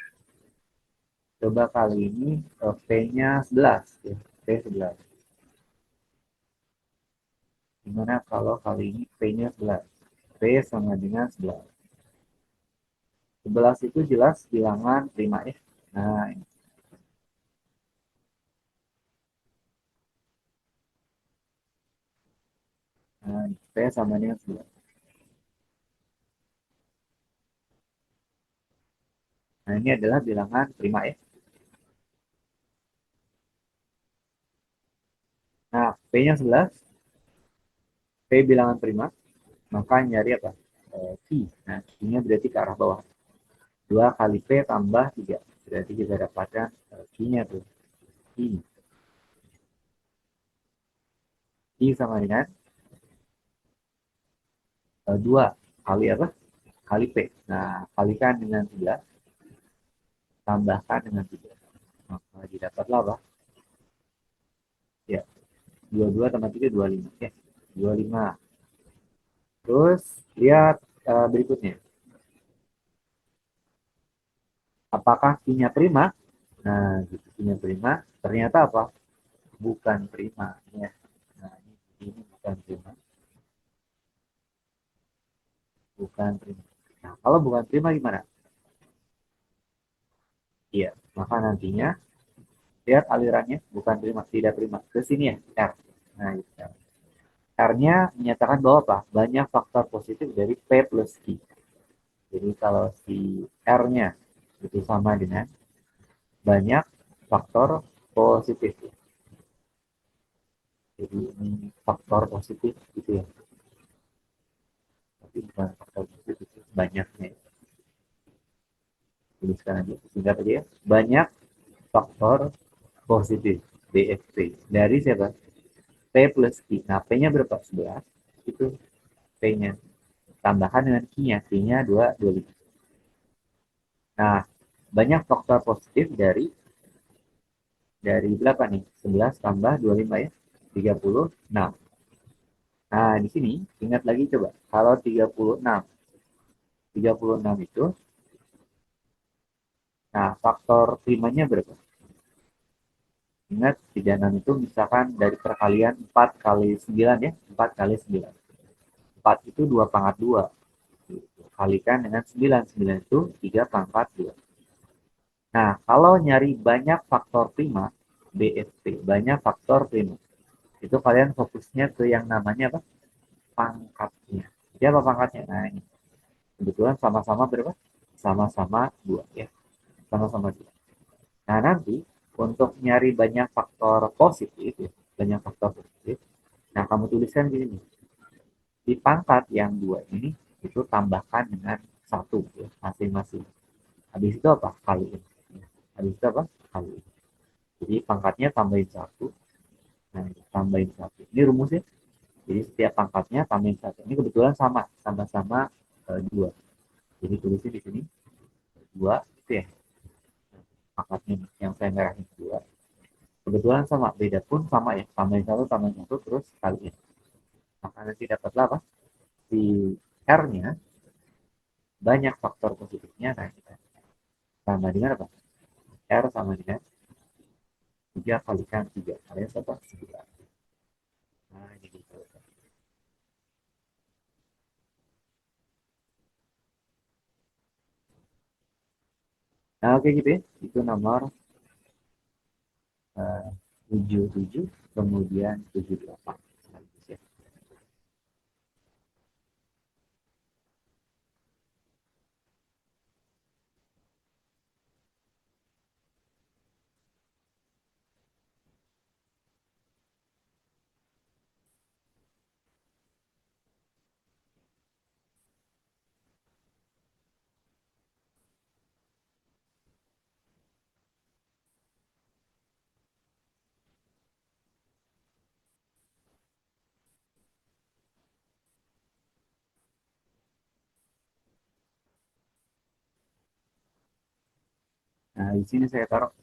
Coba kali ini P-nya 11 ya. P 11. Gimana kalau kali ini P-nya 11? P sama dengan 11. 11 itu jelas bilangan prima ya. Nah, ini. Nah, P sama dengan 11. Nah, ini adalah bilangan prima ya. Nah, P-nya 11, P bilangan prima, maka nyari apa? Q. Nah, Q-nya berarti ke arah bawah. 2 kali P tambah 3. Berarti kita dapatkan Q-nya tuh. Q. Q sama dengan 2 kali apa? Kali P. Nah, kalikan dengan 11, tambahkan dengan 3. Maka didapatlah apa? Ya, 22 tambah 3, 25. Ya, 25. Terus, lihat berikutnya. Apakah Q-nya prima? Nah, gitu. Q-nya prima. Ternyata apa? Bukan prima. Ya. Nah, ini bukan prima. Bukan prima. Nah, kalau bukan prima gimana? Iya, maka nantinya lihat alirannya bukan prima, tidak prima. Ke sini ya, R. Nah, gitu. R-nya menyatakan bahwa apa? Banyak faktor positif dari P plus Q. Jadi kalau si R-nya itu sama dengan banyak faktor positif. Jadi ini faktor positif gitu ya. Tapi bukan faktor positif, itu banyaknya. Tuliskan aja, singkat aja ya. Banyak faktor positif BFP. Dari siapa? P plus Q. Nah, P-nya berapa? 11. Itu P-nya. Tambahkan dengan Q-nya. Q-nya 25. Nah, banyak faktor positif dari berapa nih? 11 tambah 25 ya. 36. Nah, di sini ingat lagi coba. Kalau 36 itu, nah faktor primanya berapa? Ingat 36 itu misalkan dari perkalian 4 kali 9 ya. 4 kali 9. 4 itu 2 pangkat 2. Kalikan dengan 9. 9 itu 3 pangkat 2. Nah, kalau nyari banyak faktor prima, BFP, banyak faktor prima, itu kalian fokusnya ke yang namanya apa? Pangkatnya. Jadi apa pangkatnya? Nah, ini. Kebetulan sama-sama berapa? Sama-sama 2 ya. Sama-sama 2. Nah, nanti untuk nyari banyak faktor positif, ya, banyak faktor positif, nah kamu tuliskan di sini. Di pangkat yang 2 ini, itu tambahkan dengan 1 ya, masing-masing. Habis itu apa? Kaliin. Habis itu apa? Kaliin. Jadi pangkatnya tambahin 1. Nah, tambahin 1. Ini rumusnya. Jadi setiap pangkatnya tambahin 1. Ini kebetulan sama. Sama-sama 2. Jadi tulisnya di sini 2 itu ya. Pangkatnya yang saya merahin 2. Kebetulan sama. Beda pun sama ya. Tambahin 1 terus kaliin. Maka nanti dapatlah apa? Si R-nya banyak faktor positifnya. Nah, kita sama dengan apa? R sama dengan 3 kalikan 3. Kalian dapat 9. Nah, ini gitu. Nah, oke gitu ya. Itu nomor 77, kemudian 78. Ya. Nah, di sini saya taruh.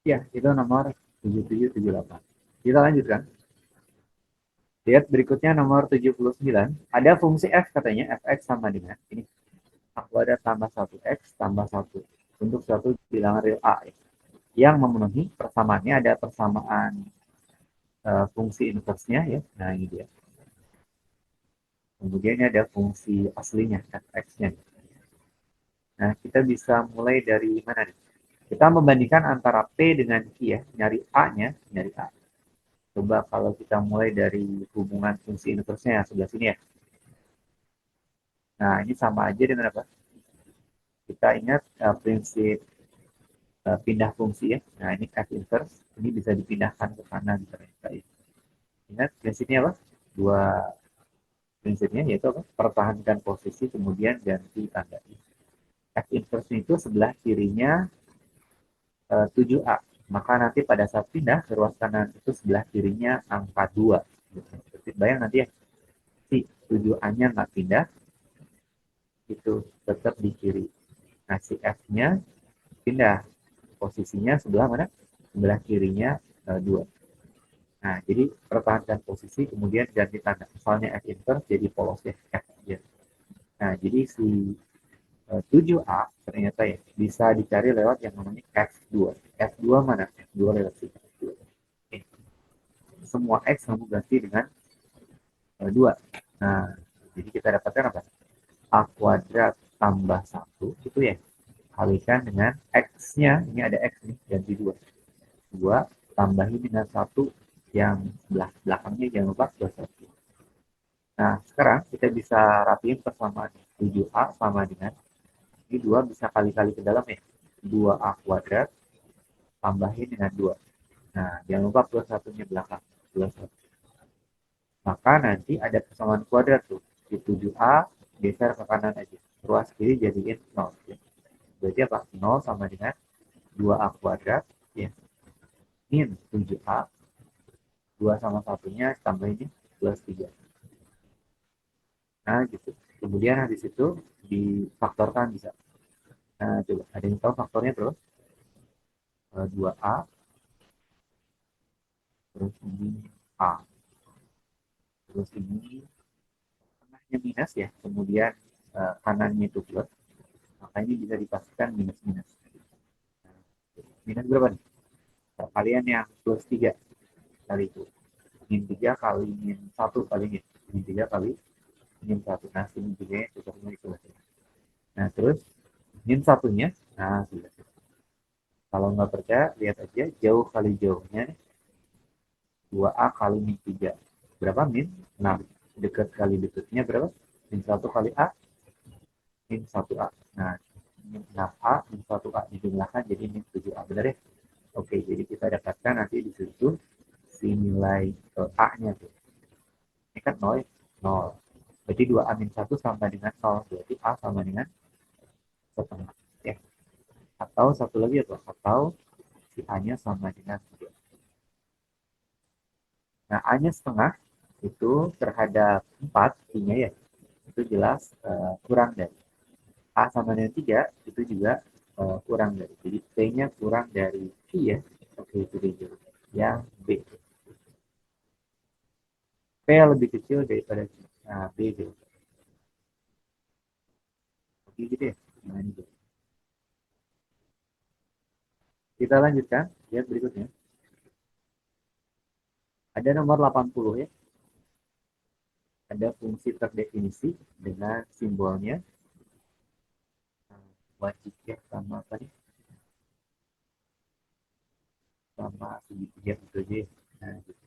Ya, itu nomor 7778. Kita lanjutkan. Lihat berikutnya nomor 79. Ada fungsi f katanya. Fx sama dengan ini. Aku ada tambah 1x tambah 1 untuk suatu bilangan real A. Ya. Yang memenuhi persamaannya ada persamaan fungsi inversnya ya. Nah, ini dia. Kemudian ada fungsi aslinya, fx-nya. Nah, kita bisa mulai dari mana nih? Kita membandingkan antara P dengan Q ya. Nyari A-nya, nyari A. Coba kalau kita mulai dari hubungan fungsi inversnya sebelah sini ya. Nah, ini sama aja dengan apa? Kita ingat prinsip pindah fungsi ya. Nah, ini F inverse. Ini bisa dipindahkan ke kanan. Ternyata. Ingat prinsipnya apa? Dua prinsipnya yaitu apa? Pertahankan posisi, kemudian ganti tanda. F inverse itu sebelah kirinya 7A. Maka nanti pada saat pindah ke ruas kanan itu sebelah kirinya angka 2. Bayang nanti ya, si 7A-nya nggak pindah, itu tetap di kiri. Nah, si F-nya pindah. Posisinya sebelah mana? Sebelah kirinya 2. Nah, jadi pertahankan posisi, kemudian ganti tanda. Misalnya F inverse jadi polos ya, F aja. Nah, jadi si 7A ternyata ya bisa dicari lewat yang namanya F2. F2 mana? F2 lewat sini. Oke. Semua X kamu ganti dengan 2. Nah, jadi kita dapatkan apa? A kuadrat tambah 1 itu ya. kalikan dengan X-nya. Ini ada X nih, ganti 2. 2 tambahin dengan 1 yang sebelah belakangnya, jangan lupa plus 1. Nah, sekarang kita bisa rapiin persamaan. 7A sama dengan, ini 2 bisa kali-kali ke dalam ya. 2A kuadrat tambahin dengan 2. Nah, jangan lupa plus satunya belakang. Plus 1. Maka nanti ada persamaan kuadrat tuh. Di 7A geser ke kanan aja. Ruas kiri jadiin 0. Ya. Berarti apa? 0 sama dengan 2A kuadrat. Ya. Min 7A. 2 sama satunya tambah ini plus 3. Nah, gitu. Kemudian habis itu difaktorkan bisa. Nah, coba. Ada yang tahu faktornya terus? 2A. Terus ini A. Terus ini tengahnya minus ya. Kemudian kanannya itu plus. Maka ini bisa dipastikan minus-minus. Minus berapa nih? Kalian yang plus 3 kali itu. Min 3 kali min 1 kali min. Min 3 kali min 1. Nah, min 3 cocoknya itu. Nah, terus min satunya. Nah, sudah. Kalau nggak percaya, lihat aja jauh kali jauhnya. 2A kali min 3. Berapa min? 6. Dekat kali dekatnya berapa? Min 1 kali A. Min 1A. Nah, min 6A, min 1A dijumlahkan jadi min 7A. Benar ya? Oke, jadi kita dapatkan nanti di situ si nilai A-nya tuh. Ini kan 0, 0. Berarti 2A min 1 sama dengan 0. Berarti A sama dengan setengah. Ya. Atau satu lagi apa? Atau si A-nya sama dengan 3. Nah, A-nya setengah itu terhadap 4, I-nya ya, itu jelas kurang dari. A sama dengan 3, itu juga kurang dari. Jadi P-nya kurang dari I ya. Oke, itu dia. Yang B. P lebih kecil daripada I. Nah, B. Oke, gitu ya. Nah, ini. Kita lanjutkan ya berikutnya. Ada nomor 80 ya. Ada fungsi terdefinisi dengan simbolnya wajib ya, sama apa nih? Sama segitiga itu aja. Nah, gitu.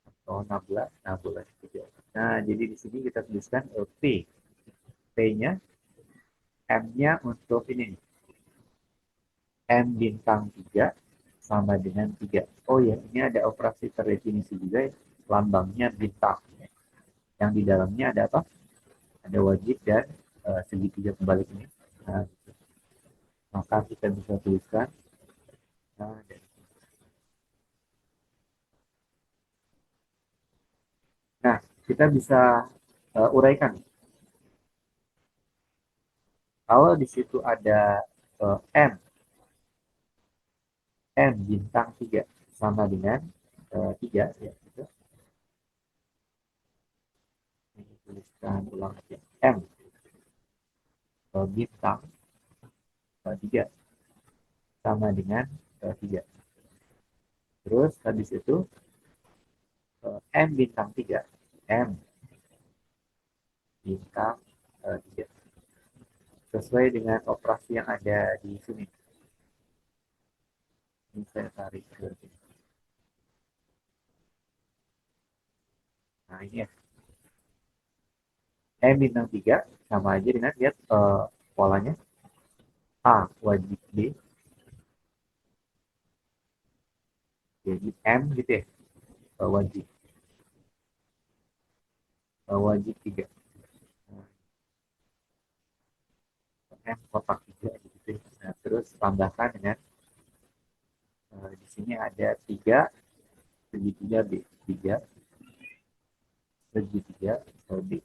Atau 16, nah boleh gitu. Nah, jadi di sini kita tuliskan P. P-nya, M-nya untuk ini nih. M bintang 3 sama dengan 3. Oh ya, ini ada operasi terdefinisi juga ya. Lambangnya bintang. Yang di dalamnya ada apa? Ada wajib dan segitiga kebalik ini. Nah, maka kita bisa tuliskan. Nah, nah, kita bisa uraikan. Kalau di situ ada M, M bintang 3 sama dengan 3, ya, gitu. Ini tuliskan ulang aja. M bintang 3 sama dengan 3. Terus habis itu M bintang 3, M bintang 3. Sesuai dengan operasi yang ada di sini. Ini saya tarik ke sini. Nah, ini ya. M bintang 3 sama aja dengan lihat polanya. A wajib B. Jadi M gitu ya. Wajib. Wajib 3. M kotak 3 gitu ya. Nah, terus tambahkan dengan di sini ada 3 segitiga B. 3 segitiga B.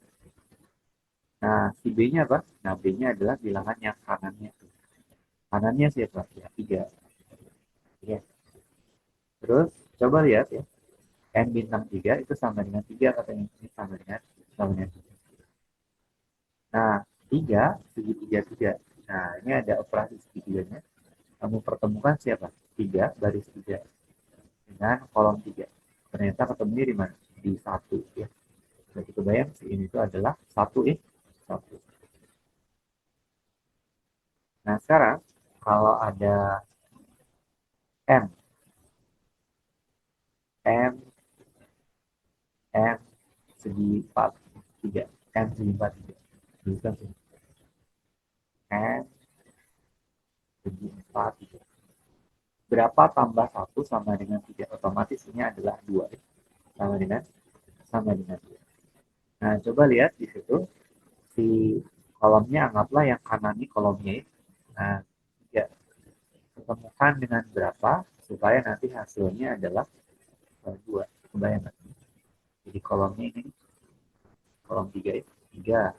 Nah, si B-nya apa? Nah, B-nya adalah bilangan yang kanannya. Kanannya siapa? Ya, 3. Ya. Terus, coba lihat ya. N bintang 3 itu sama dengan 3 katanya. Ini sama dengan 3. Nah, 3 segitiga 3. Nah, ini ada operasi segitiganya. Kamu pertemukan siapa? 3 baris 3 dengan kolom 3. Ternyata ketemunya di mana? Di 1 ya. Jadi kebayang si ini itu adalah 1 ya. 1. Nah, sekarang kalau ada M, M, M segi 43, M segi 43. Bisa sih. M segi 43. Berapa tambah 1 sama dengan 3? Otomatis ini adalah 2. Sama dengan 2. Nah, coba lihat di situ. Si kolomnya anggaplah yang kanan ini kolomnya ini. Nah, ya, ketemukan dengan berapa supaya nanti hasilnya adalah 2. Kebayang nggak? Jadi kolomnya ini, kolom 3 ini. 3.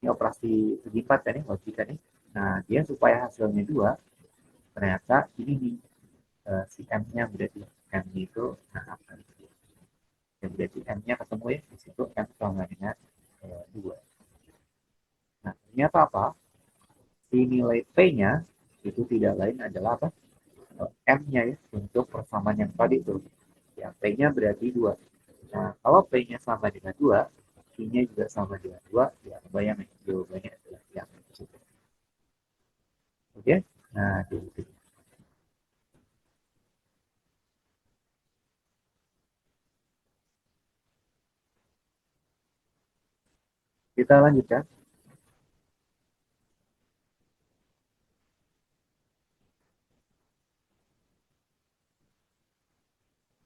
Ini operasi segi 4 kan ya, logika nih. Nah, dia supaya hasilnya 2, ternyata ini nih, si M-nya berarti. M itu, nah, apa itu? Ya, berarti M-nya ketemu ya, di situ M sama dengan 2. Nah, ternyata apa? Si nilai P-nya itu tidak lain adalah apa? M-nya ya, untuk persamaan yang tadi itu. Ya, P-nya berarti 2. Nah, kalau P-nya sama dengan 2, Q-nya juga sama dengan 2, ya bayangin jawabannya adalah yang itu. Oke? Nah, gitu. Kita lanjutkan.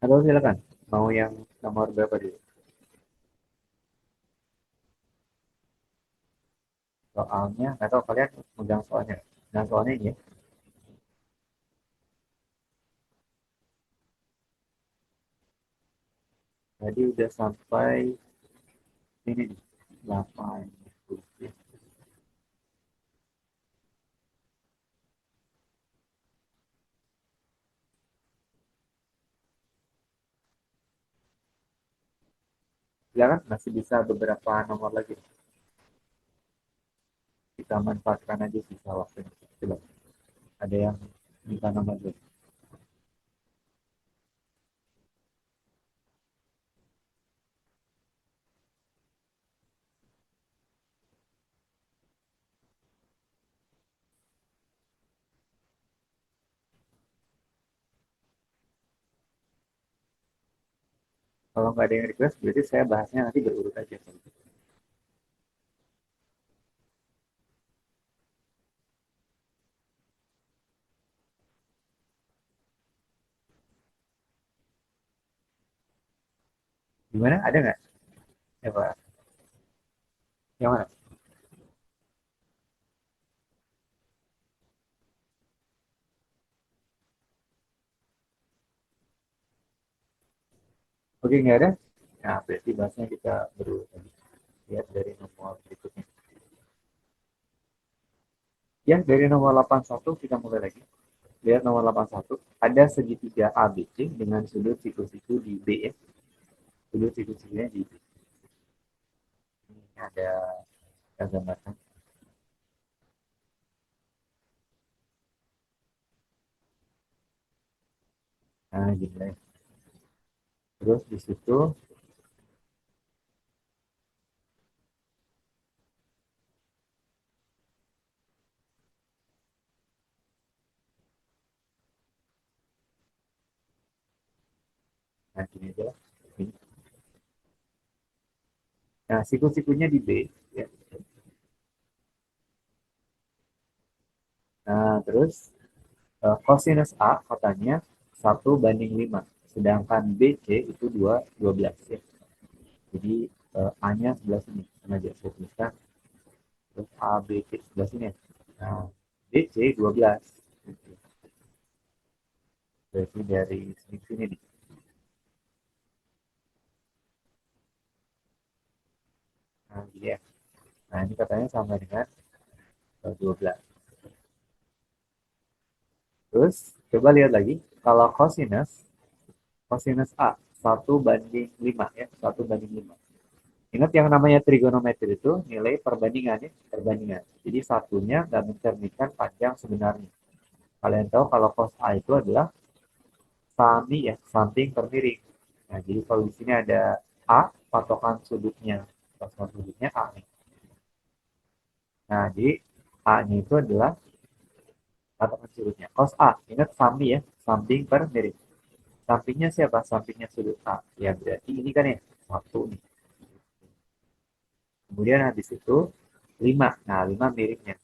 Atau silakan. Mau yang nomor berapa dulu? Soalnya, nggak tahu kalian megang soalnya. Nah, soalnya ini ya. Tadi udah sampai ini nih. 8. Silakan, masih bisa beberapa nomor lagi. Kita manfaatkan aja sisa waktunya. Coba. Ada yang minta nomor dulu. Kalau nggak ada yang request, berarti saya bahasnya nanti berurut aja. Gimana? Ada nggak? Ya, Pak. Yang mana? Oke, nggak ada? Nah, berarti bahasnya kita berurut aja. Lihat dari nomor berikutnya. Ya, dari nomor 81 kita mulai lagi. Lihat nomor 81. Ada segitiga ABC dengan sudut siku-siku di B ya. Sudut siku-sikunya di B. Ini ada gambarkan. Nah, gini ya. Terus di situ, nah gini aja lah. Ini. Nah, siku-sikunya di B. Ya. Nah, terus cosinus A katanya 1:5. Sedangkan BC itu 12 ya. Jadi A-nya sebelah sini. Sengaja saya tuliskan. Terus A, B, C sebelah sini. Nah, BC 12. Berarti dari sini sini nih. Nah, gini ya. Nah, ini katanya sama dengan 12. Terus, coba lihat lagi. Kalau cosinus A 1:5 ya. 1:5. Ingat yang namanya trigonometri itu nilai perbandingannya, perbandingan. Jadi satunya nggak mencerminkan panjang sebenarnya. Kalian tahu kalau cos A itu adalah sami ya, samping per miring. Nah, jadi kalau di sini ada A, patokan sudutnya, patokan sudutnya A nih. Nah, jadi A-nya itu adalah patokan sudutnya. Cos A, ingat samping ya, samping per miring. Sampingnya siapa? Sampingnya sudut A. Ya berarti ini kan ya, satu nih. Kemudian habis itu 5. Nah, 5 miringnya.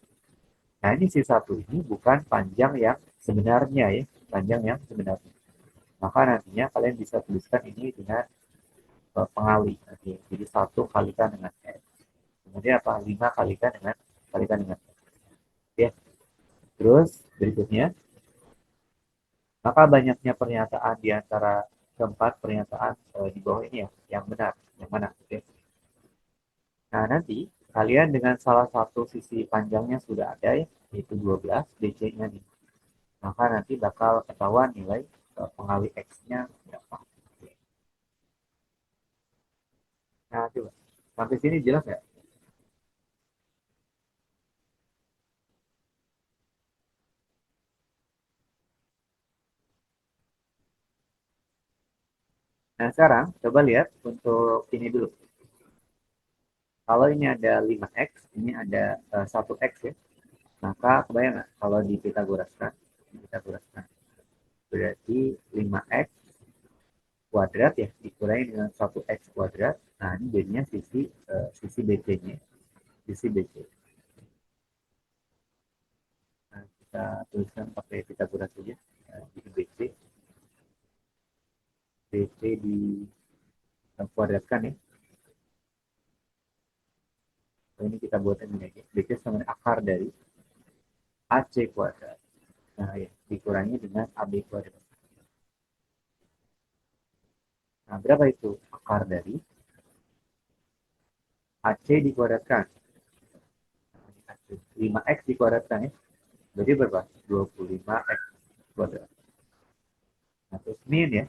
Nah, ini si satu ini bukan panjang yang sebenarnya ya, panjang yang sebenarnya. Maka nantinya kalian bisa tuliskan ini dengan pengali. Nanti. Jadi 1 kalikan dengan X. Kemudian apa? 5 kalikan dengan X. Oke. Terus berikutnya, maka banyaknya pernyataan di antara keempat pernyataan di bawah ini ya, yang benar. Yang mana? Oke. Nah, nanti kalian dengan salah satu sisi panjangnya sudah ada ya, yaitu 12 DC-nya nih. Maka nanti bakal ketahuan nilai pengali X-nya berapa. Nah, coba. Sampai sini jelas ya? Nah, sekarang coba lihat untuk ini dulu. Kalau ini ada 5X, ini ada 1X ya. Maka kebayang nggak kalau di Pitagoraskan? Pitagoraskan. Berarti 5X kuadrat ya dikurangi dengan 1X kuadrat. Nah, ini jadinya sisi BC-nya. Sisi BC. Nah, kita tuliskan pakai Pitagoras saja. Nah, di BC. BC di kuadratkan ya. So, ini kita buatkan ini aja. BC sama dengan akar dari AC kuadrat. Nah, ya, dikurangi dengan AB kuadrat. Nah, berapa itu akar dari AC dikuadratkan? 5X dikuadratkan ya. Berarti berapa? 25X kuadrat. Nah, terus min ya.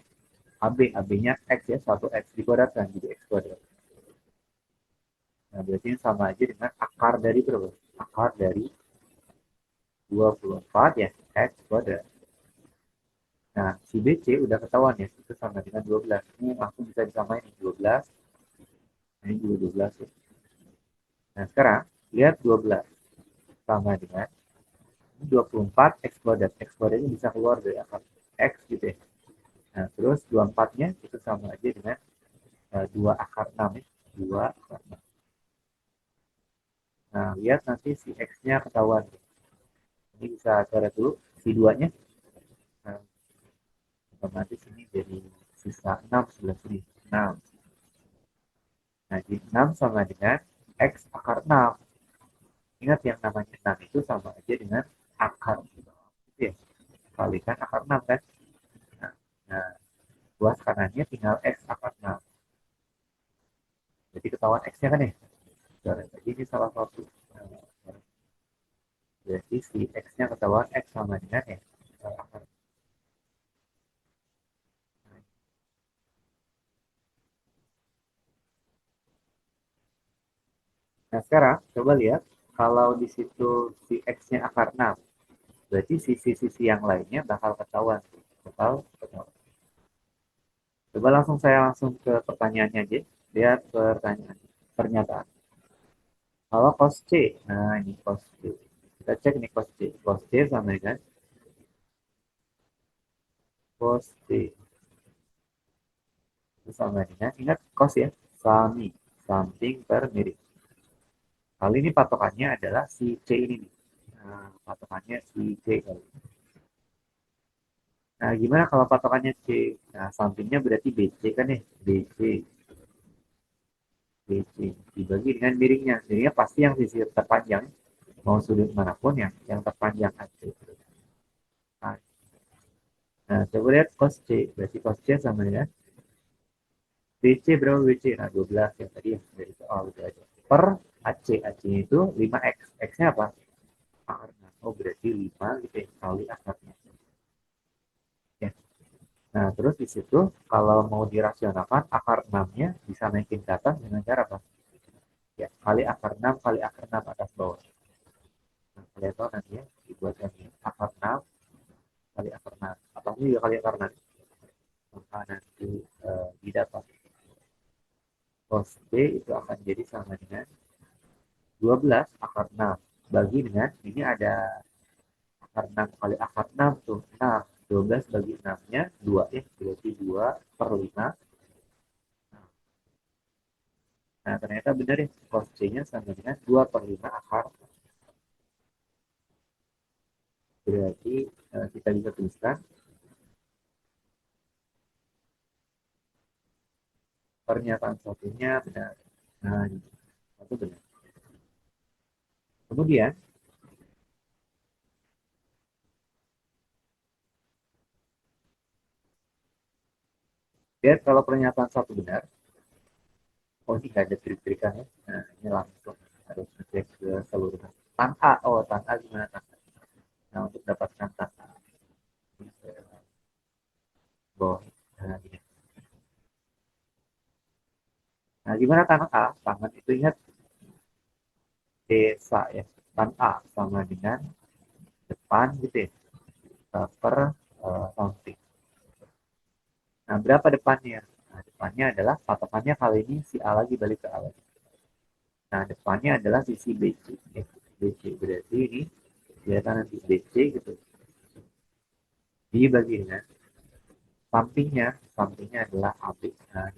AB-nya X ya. 1X dikuadratkan jadi X kuadrat. Nah, berarti ini sama aja dengan akar dari berapa? Akar dari 24 ya. X kuadrat. Nah, si BC udah ketahuan ya. Itu sama dengan 12. Ini langsung bisa disamain 12. Ini juga 12 ya. Nah, sekarang lihat 12 sama dengan 24 X kuadrat. X kuadratnya bisa keluar dari akar X gitu ya. Nah, terus 24-nya itu sama aja dengan 2 akar 6 ya. 2 akar 6. Nah, lihat nanti si X-nya ketahuan. Ini bisa coret dulu si 2-nya. Nah, otomatis ini jadi sisa 6 sebelah sini. 6. Nah, jadi 6 sama dengan X akar 6. Ingat yang namanya 6 itu sama aja dengan akar. Gitu ya. Kalikan akar 6 kan. Nah, nah buat kanannya tinggal X akar 6. Jadi ketahuan X-nya kan ya. Jadi ini salah satu. Jadi si X-nya ketahuan X sama dengan ya. Nah, sekarang coba lihat kalau di situ si X-nya akar 6, berarti sisi-sisi yang lainnya bakal ketahuan. Bakal ketahuan. Coba saya langsung ke pertanyaannya aja. Lihat pertanyaan. Pernyataan. Kalau cos C, nah ini cos C. Kita cek nih cos C. Cos C sama dengan cos C. Itu sama dengan, ingat cos ya, sami, samping per miring. Kali ini patokannya adalah si C ini nih. Nah, patokannya si C kali. Nah, gimana kalau patokannya C? Nah, sampingnya berarti BC kan ya? BC, BC. Dibagi dengan miringnya. Miringnya pasti yang sisi terpanjang. Mau sudut manapun yang terpanjang aja. Nah, coba lihat cos C. Berarti cos C sama dengan BC berapa BC? Nah, 12 yang tadi yang dari soal itu aja. Per AC. AC itu 5X. X-nya apa? Akarnya. Oh, berarti 5 gitu ya, kali akarnya. Ya. Nah, terus di situ kalau mau dirasionalkan akar 6-nya bisa naikin ke atas dengan cara apa? Ya, kali akar 6 kali akar 6 atas bawah. Nah, kalian tahu nanti ya, dibuatkan ini akar 6 kali akar 6. Atasnya juga kali akar 6. Maka nanti didapat cos B itu akan jadi sama dengan 12 akar 6 bagi dengan ini ada akar 6 kali akar 6 tuh 6. 12 bagi 6-nya 2 ya, berarti 2 per 5. Nah, ternyata benar ya, cos C-nya sama dengan 2 per 5 akar. Berarti kita bisa tuliskan pernyataan satunya benar. Nah, itu benar. Kemudian, lihat kalau pernyataan satu benar, oh ini nggak ada trik-trikan ya. Nah, ini langsung harus ngecek ke seluruh tan A. Oh, tan A gimana tan A? Nah, untuk dapatkan tan A, boh. Nah, gini. Nah, gimana tan A? Tangan itu ingat desa ya. Tan A sama dengan depan gitu ya. Per samping. Nah, berapa depannya? Nah, depannya adalah patokannya kali ini si A lagi balik ke A lagi. Nah, depannya adalah sisi BC. BC berarti ini kelihatan nanti BC gitu. Dibagi dengan sampingnya adalah AB. Nah,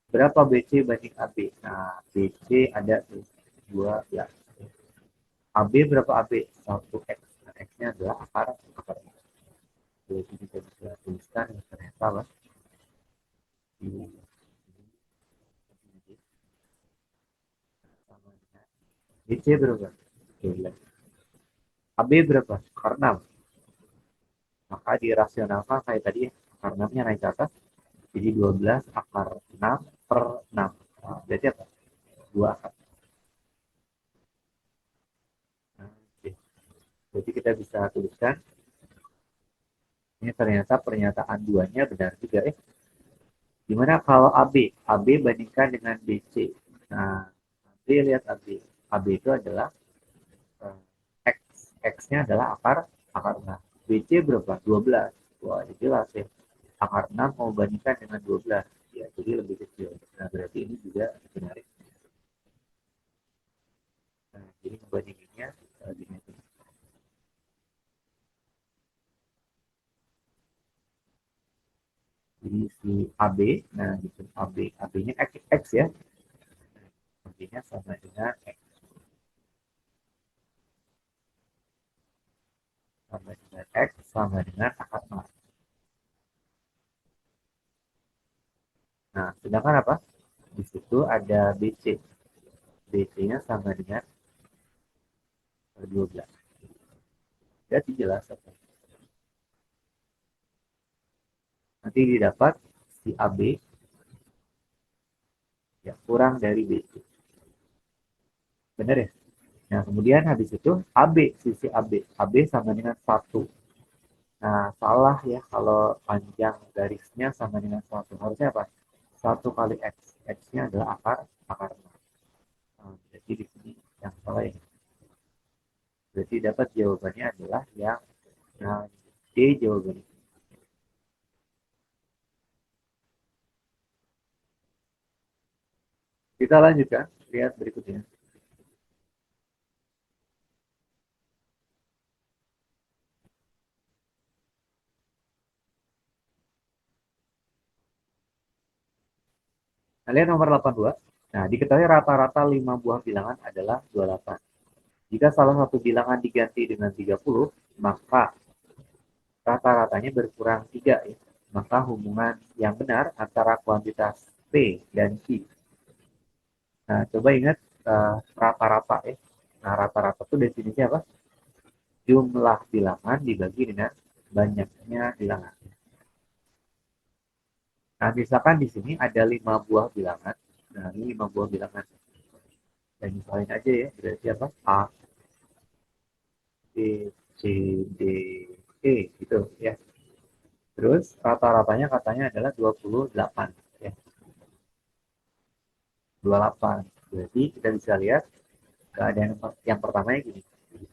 berapa BC banding AB? Nah, BC ada 12. AB berapa AB? 1X. Nah, X-nya adalah akar. Jadi kita bisa tuliskan ternyata lah. BC berapa? Oke, AB berapa? Karena maka dirasionalkan kayak tadi ya, akar 6-nya naik ke atas. Jadi 12 akar 6 per 6. Nah, berarti apa? 2 akar. Nah, oke. Jadi kita bisa tuliskan, ini ternyata pernyataan 2-nya benar juga ya. Gimana kalau AB? AB bandingkan dengan BC. Nah, AB lihat AB. AB itu adalah X. X-nya adalah akar 6. BC berapa? 12. Wah, ini jelas ya. Akar 6 mau bandingkan dengan 12. Ya, jadi lebih kecil. Nah, berarti ini juga menarik. Nah, jadi membandinginnya dengan ini. Jadi si AB, nah gitu AB, AB-nya X ya. AB-nya sama dengan X, sama dengan X, sama dengan akar 6. Nah, sedangkan apa? Di situ ada BC. BC-nya sama dengan 12. Jadi jelas apa? Nanti didapat si AB ya kurang dari BC. Benar ya? Nah, kemudian habis itu AB, sisi AB. AB sama dengan 1. Nah, salah ya kalau panjang garisnya sama dengan 1. Harusnya apa? 1 kali X. X-nya adalah akar 6. Nah, jadi di sini yang salah ya. Berarti dapat jawabannya adalah yang nah, D jawabannya. Kita lanjutkan, lihat berikutnya. Nah, lihat nomor 82. Nah, diketahui rata-rata 5 buah bilangan adalah 28. Jika salah satu bilangan diganti dengan 30, maka rata-ratanya berkurang 3. Ya. Maka hubungan yang benar antara kuantitas P dan Q. Nah, coba ingat rata-rata ya. Nah, rata-rata itu definisinya apa? Jumlah bilangan dibagi dengan banyaknya bilangan. Nah, misalkan di sini ada 5 buah bilangan. Nah, ini 5 buah bilangan. Dan misalnya aja ya, berarti apa? A, B, C, D, E, gitu ya. Terus rata-ratanya katanya adalah 28. Ya, 28. Berarti kita bisa lihat keadaan yang pertamanya gini.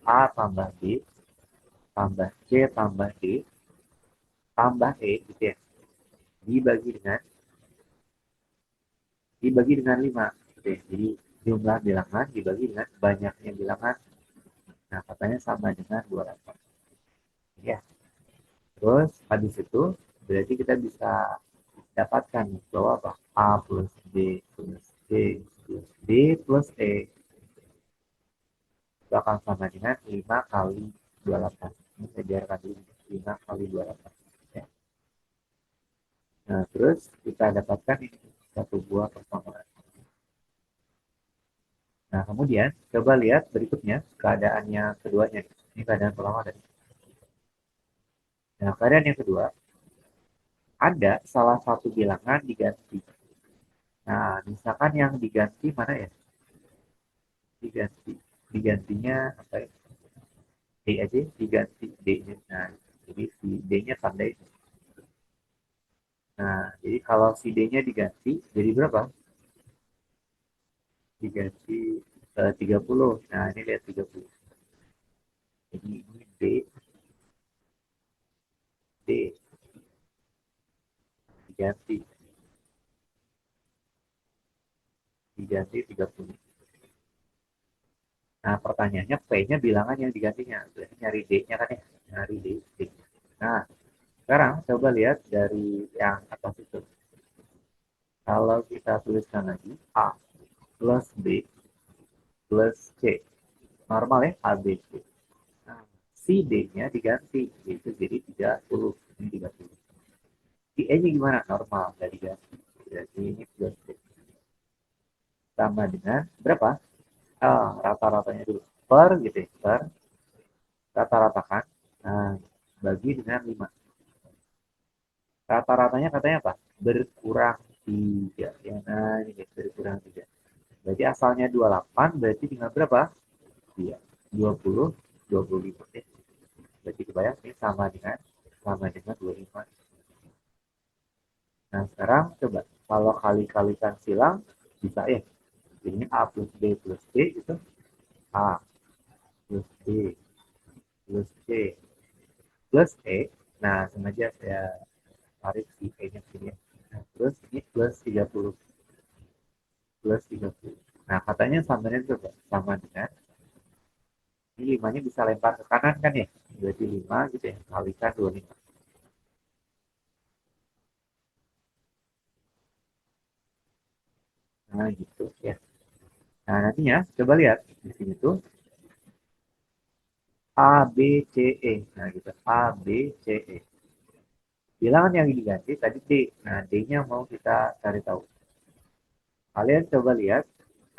A tambah B, tambah C, tambah D, tambah E, gitu ya. Dibagi dengan dibagi dengan 5. Gitu ya. Jadi jumlah bilangan dibagi dengan banyaknya bilangan. Nah, katanya sama dengan 28. Ya. Terus habis itu berarti kita bisa dapatkan bahwa apa? A plus B plus C plus D plus E itu akan sama dengan 5 kali 28. Ini saya biarkan dulu 5 kali 28. Ya. Nah, terus kita dapatkan ini satu buah persamaan. Nah, kemudian coba lihat berikutnya keadaannya keduanya. Ini keadaan pertama tadi. Nah, keadaan yang kedua, ada salah satu bilangan diganti. Nah, misalkan yang diganti mana ya? Diganti. Digantinya apa ya? D aja, diganti D-nya. Nah, jadi si D-nya tanda itu. Nah, jadi kalau si D-nya diganti, jadi berapa? Diganti 30. Nah, ini lihat 30. Jadi ini D diganti, diganti 30. Nah, pertanyaannya P-nya bilangan yang digantinya. Berarti nyari D-nya kan ya? Nyari D. D. Nah, sekarang coba lihat dari yang atas itu. Kalau kita tuliskan lagi A plus B plus C. Normal ya, A, B, C. Nah, si D-nya diganti. Itu jadi 30. Ini 30. Si E-nya gimana? Normal, nggak diganti. Jadi ini plus C. Sama dengan berapa? Rata-ratanya dulu. Per gitu ya. Per rata-ratakan. Nah, bagi dengan 5. Rata-ratanya katanya apa? Berkurang 3. Ya, nah, ini berkurang 3. Berarti asalnya 28, berarti tinggal berapa? Iya, 20, 25. Ya. Berarti kebayang ini sama dengan 25. Nah, sekarang coba kalau kali-kalikan silang bisa ya. Jadi A plus B plus C itu A plus B plus C plus E. Nah, sengaja saya tarik si E-nya sini. Nah, terus ini plus 30. Plus 30. Nah, katanya samanya coba sama dengan ini 5-nya bisa lempar ke kanan kan ya? Berarti 5 gitu ya, kalikan 25. Nah, gitu ya. Nah, nantinya coba lihat di sini tuh A, B, C, E. Nah, gitu. A, B, C, E. Bilangan yang diganti tadi D. Nah, D-nya mau kita cari tahu. Kalian coba lihat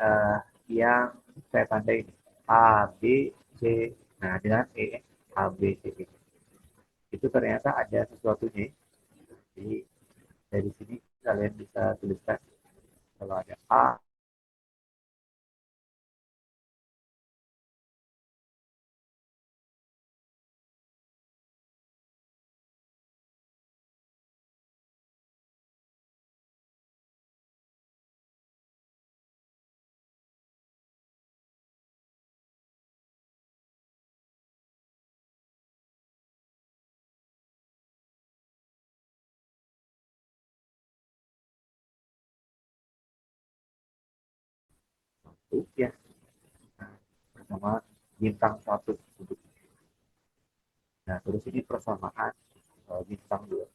eh, yang saya tanda ini. A, B, C. Nah, dengan E. A, B, C, E. Itu ternyata ada sesuatunya. Jadi, dari sini kalian bisa tuliskan kalau ada A, itu ya. Nah, pertama bintang satu. Nah, terus ini persamaan bintang dua.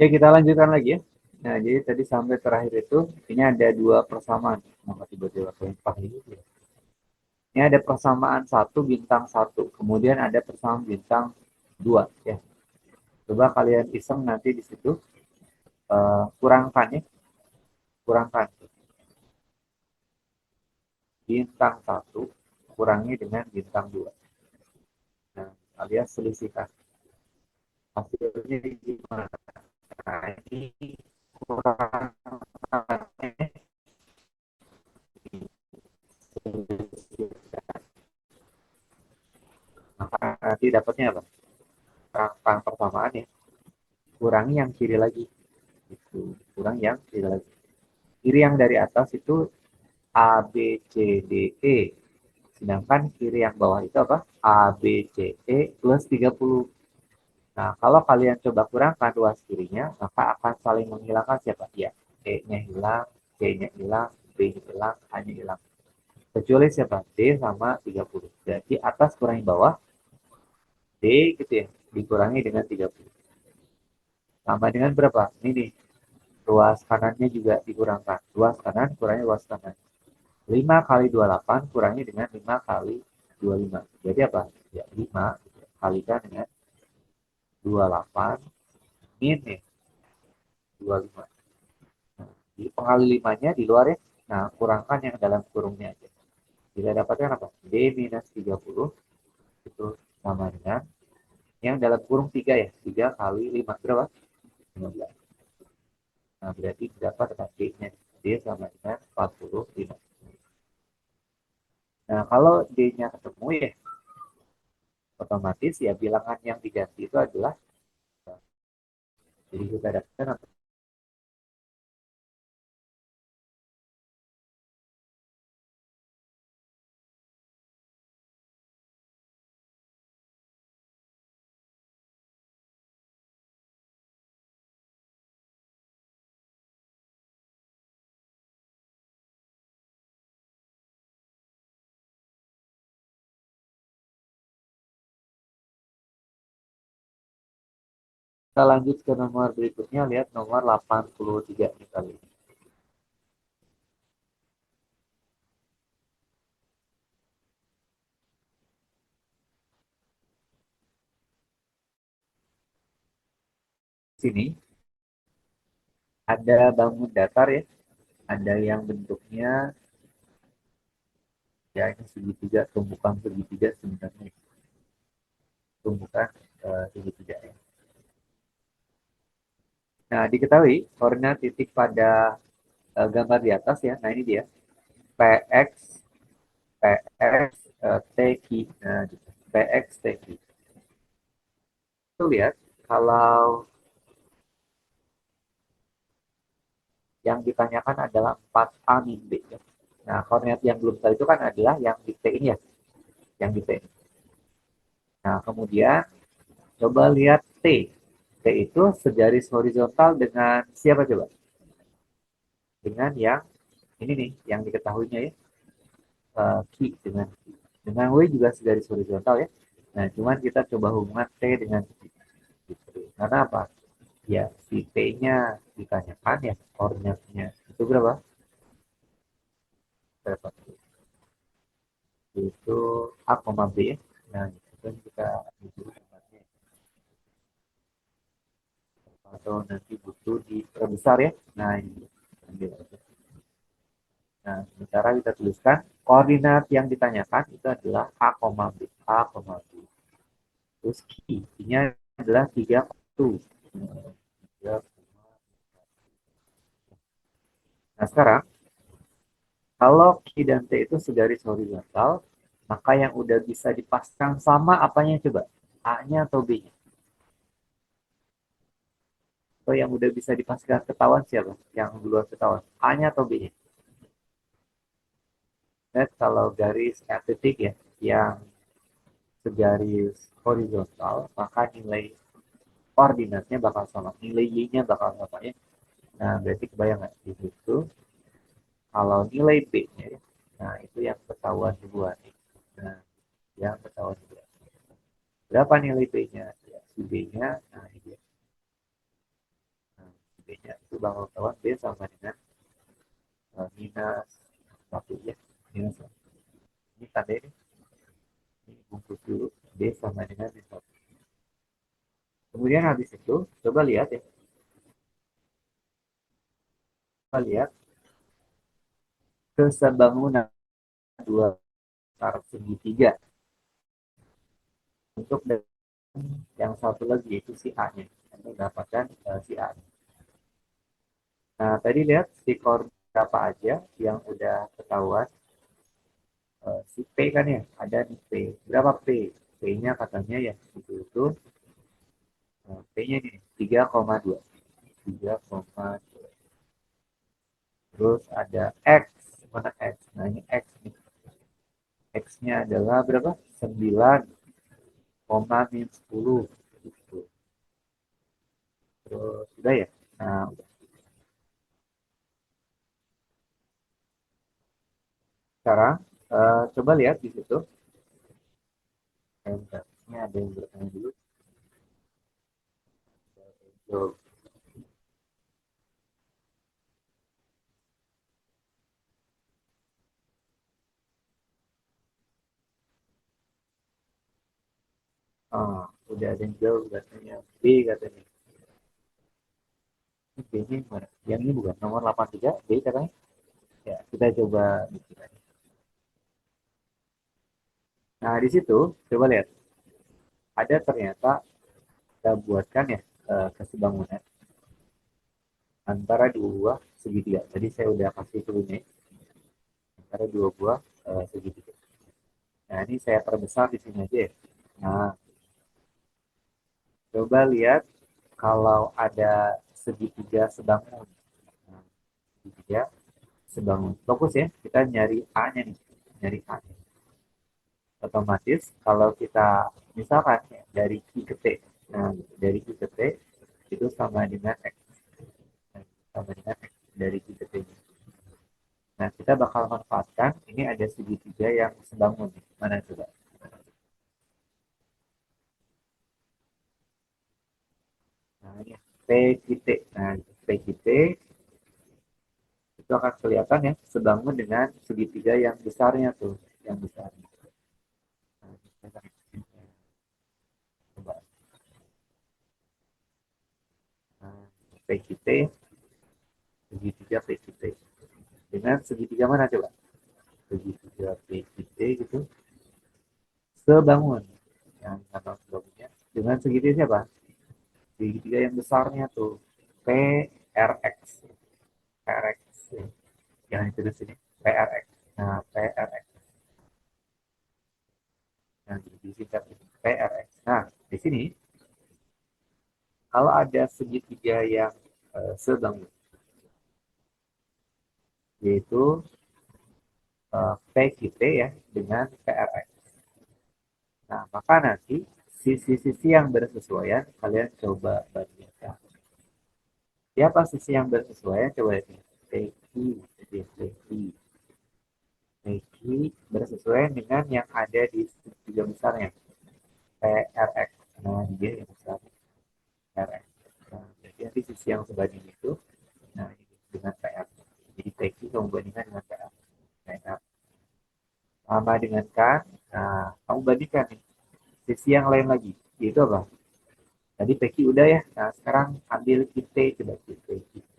Ya, kita lanjutkan lagi ya. Nah, jadi tadi sampai terakhir itu, ini ada dua persamaan. Kenapa tiba-tiba kelempar ini? Ini ada persamaan satu bintang satu, kemudian ada persamaan bintang dua. Ya, coba kalian iseng nanti di situ kurangkan ya, kurangkan bintang satu kurangi dengan bintang dua. Nah, alias selisihkan hasilnya gimana? Nah, ini kurang maka nanti dapatnya apa? Rangkang persamaan ya. Kurangi yang kiri lagi. Itu. Kurang yang kiri lagi. Kiri yang dari atas itu A, B, C, D, E. Sedangkan kiri yang bawah itu apa? A, B, C, E plus 30. Nah, kalau kalian coba kurangkan ruas kirinya, maka akan saling menghilangkan siapa? Ya, E-nya hilang, C-nya hilang, B-nya hilang, A-nya hilang. Kecuali siapa? D sama 30. Jadi atas kurangi bawah, D gitu ya, dikurangi dengan 30. Sama dengan berapa? Ini nih, ruas kanannya juga dikurangkan. Ruas kanan kurangi ruas kanan. 5 kali 28 kurangi dengan 5 kali 25. Jadi apa? Ya, 5 kalikan dengan 28 min ya, 25. Nah, jadi pengali 5-nya di luar ya. Nah, kurangkan yang dalam kurungnya aja. Kita dapatkan apa? D minus 30 itu sama dengan yang dalam kurung 3 ya. 3 kali 5 berapa? 15. Nah, berarti dapat D-nya. D sama dengan 45. Nah, kalau D-nya ketemu ya, otomatis ya bilangan yang diganti itu adalah, jadi kita dapatkan apa? Kita lanjut ke nomor berikutnya, lihat nomor 83 nih kali. Sini ada bangun datar ya, ada yang bentuknya ya ini segitiga, tumbukan segitiga sebenarnya, tumbukan segitiga ya. Nah, diketahui koordinat titik pada gambar di atas ya. Nah, ini dia. PX, PX, TQ. Nah, gitu. PX, TQ. Itu lihat, kalau yang ditanyakan adalah 4A min B. Ya. Nah, koordinat yang belum tahu itu kan adalah yang di T ini ya. Yang di T. Nah, kemudian coba lihat T. T itu segaris horizontal dengan siapa coba? Dengan yang ini nih, yang diketahuinya ya. Q dengan W juga segaris horizontal ya. Nah, cuman kita coba hubungan T dengan Q. Gitu. Karena apa? Ya, si T-nya ditanyakan ya, koordinatnya itu berapa? Berapa? Itu A, B ya. Nah, itu kan kita butuh tempatnya. Atau nanti butuh diperbesar ya. Nah, ini. Ambil aja. Nah, sementara kita tuliskan koordinat yang ditanyakan itu adalah A, B. A, B. Terus Q-nya adalah 3,1. Nah, sekarang kalau Q dan T itu segaris horizontal, maka yang udah bisa dipasang sama apanya coba? A-nya atau B-nya? Atau yang udah bisa dipasang ketahuan siapa? Yang duluan ketahuan? A-nya atau B-nya? Nah, kalau garis titik ya, yang segaris horizontal, maka nilai koordinatnya bakal sama. Nilai Y-nya bakal sama ya. Nah, berarti kebayang nggak? Di situ, kalau nilai B-nya ya, nah itu yang ketahuan duluan. Nah, yang ketahuan duluan. Berapa nilai B-nya? Ya, si B-nya, nah ini dia. P-nya itu bakal ketahuan B sama dengan minus 1 ya. Minus 1. Ini tanda ini bungkus dulu. B sama dengan minus 1. Kemudian habis itu, coba lihat ya. Coba lihat kesebangunan dua syarat segitiga. Untuk yang satu lagi yaitu si A-nya. Untuk mendapatkan si A. Nah, tadi lihat si koordinat apa aja yang udah ketahuan. Si P kan ya, ada di P. Berapa P? P-nya katanya ya, itu P-nya ini 3,2. 3,2. Terus ada X. Mana X? Nah, ini X nih. X-nya adalah berapa? 9,-10. Gitu. Terus, sudah ya? Nah, udah. Sekarang, coba lihat di situ. Ini ada yang bertanya dulu. So, udah ada yang jauh katanya B katanya. Ini B-nya gimana? Yang ini bukan nomor 83 B katanya. Ya, kita coba bikin aja. Nah, di situ coba lihat. Ada ternyata kita buatkan ya kesebangunan antara dua segitiga. Tadi saya udah kasih turunnya antara dua buah segitiga. Nah, ini saya perbesar di sini aja ya. Nah, coba lihat kalau ada segitiga sebangun. Nah, segitiga sebangun. Fokus ya, kita nyari A-nya nih. Nyari A-nya. Otomatis kalau kita misalkan ya, dari I ke T. Nah, dari I ke T itu sama dengan X. Sama dengan X dari I ke T. Nah, kita bakal manfaatkan ini ada segitiga yang sebangun. Mana coba? Nah, ini PQT. Nah, PQT itu akan kelihatan ya sebangun dengan segitiga yang besarnya tuh, yang besar. Nah, kita coba. Nah, PQT, segitiga PQT. Dengan segitiga mana coba? Segitiga PQT gitu. Sebangun. Yang abang sebangunnya. Dengan segitiga siapa? Segitiga yang besarnya tuh. PRX. PRX. Yang itu di sini. PRX. Nah, PRX. Nah, disingkat PRX. Nah, di sini kalau ada segitiga yang sebangun, yaitu PQT ya dengan PRX. Nah, maka nanti sisi-sisi yang bersesuaian kalian coba bandingkan. Siapa sisi yang bersesuaian? Coba lihat nih. PQ, PQ bersesuaian dengan yang ada di segitiga besarnya. PRX. Nah, dia yang besar. PRX. Nah, jadi nanti sisi yang sebanding itu, nah ini dengan PR. Jadi PQ kamu bandingkan dengan PR. PR sama dengan kan, nah kamu bandingkan nih sisi yang lain lagi, yaitu apa? Tadi PQ udah ya, nah sekarang ambil QT, coba QT.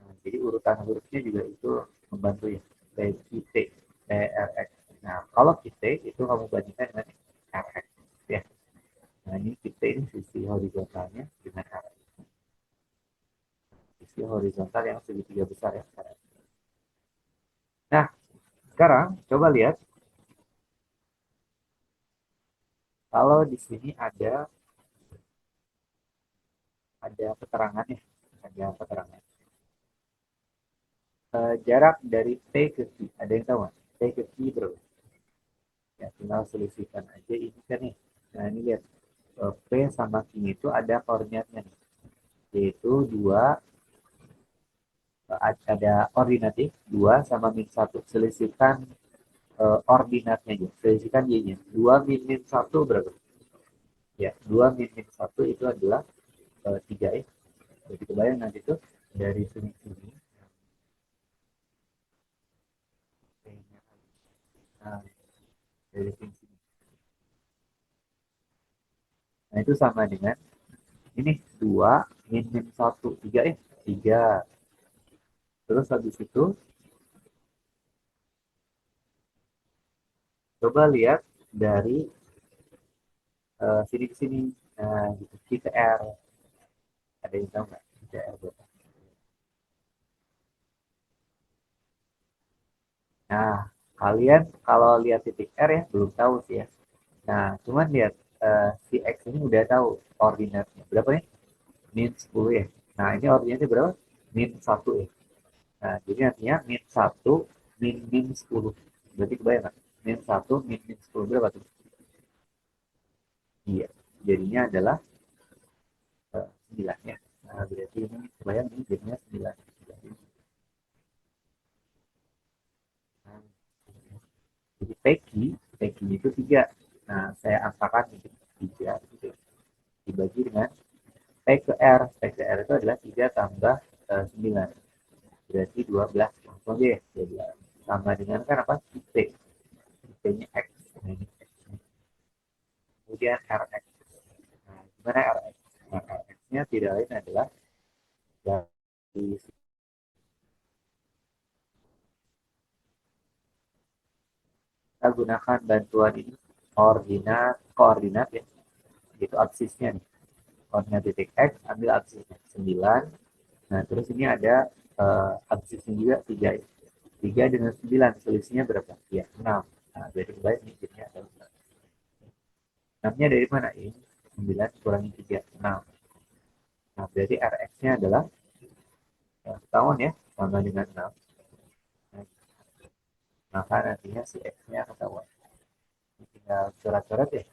Nah, jadi urutan hurufnya juga itu membantu ya. PQT, PRX. Nah, kalau QT itu kamu bandingkan dengan RX ya. Nah, ini QT ini sisi horizontalnya dengan RX. Sisi horizontal yang segitiga besar ya. Nah, sekarang coba lihat kalau di sini ada keterangan ya, ada keterangan. Jarak dari P ke Q, ada yang tahu nggak? P ke Q bro. Ya, tinggal selisihkan aja ini kan nih. Nah, ini lihat. P sama Q itu ada koordinatnya nih. Yaitu 2, ada ordinatif 2 sama min 1. Selisihkan ordinatnya aja. Selisihkan Y-nya. 2 min min 1 berapa? Ya, 2 min min 1 itu adalah 3 ya. Jadi kebayang nanti tuh dari sini, nah, dari sini. Nah itu sama dengan ini 2 min min 1, 3 ya. 3. Terus habis itu coba lihat dari sini ke sini. Nah, gitu. Kita R. Ada yang tahu nggak? Kita R berapa? Nah, kalian kalau lihat titik R ya, belum tahu sih ya. Nah, cuman lihat si X ini udah tahu koordinatnya. Berapa nih? Min 10 ya. Nah, ini ordinatnya berapa? Min 1 ya. Nah, jadi artinya min 1 min min 10. Berarti kebayang nggak? Min 1 min min 10 berapa tuh? Iya. Jadinya adalah 9 ya. Nah, berarti ini kebayang nih jadinya 9. Nah, jadi Peggy itu 3. Nah, saya angkakan gitu. 3 gitu. Dibagi dengan P ke R. P ke R itu adalah 3 tambah 9. Berarti 12. Langsung aja ya. 12. Sama dengan kan apa? P. P-nya X. Nah, ini X. Kemudian RX. Nah, gimana RX? Nah, RX-nya tidak lain adalah dari kita gunakan bantuan ini koordinat ya, itu absisnya nih. Koordinat titik X, ambil absisnya 9. Nah, terus ini ada absisnya juga 3 ya. 3 dengan 9, selisihnya berapa? Ya, 6. Nah, jadi baik nih, jadinya adalah 6. 6-nya dari mana? Ini 9 kurangi 3, 6. Nah, berarti RX-nya adalah ketahuan ya, sama dengan 6. Nah, maka nantinya si X-nya ketahuan. Tinggal coret-coret ya.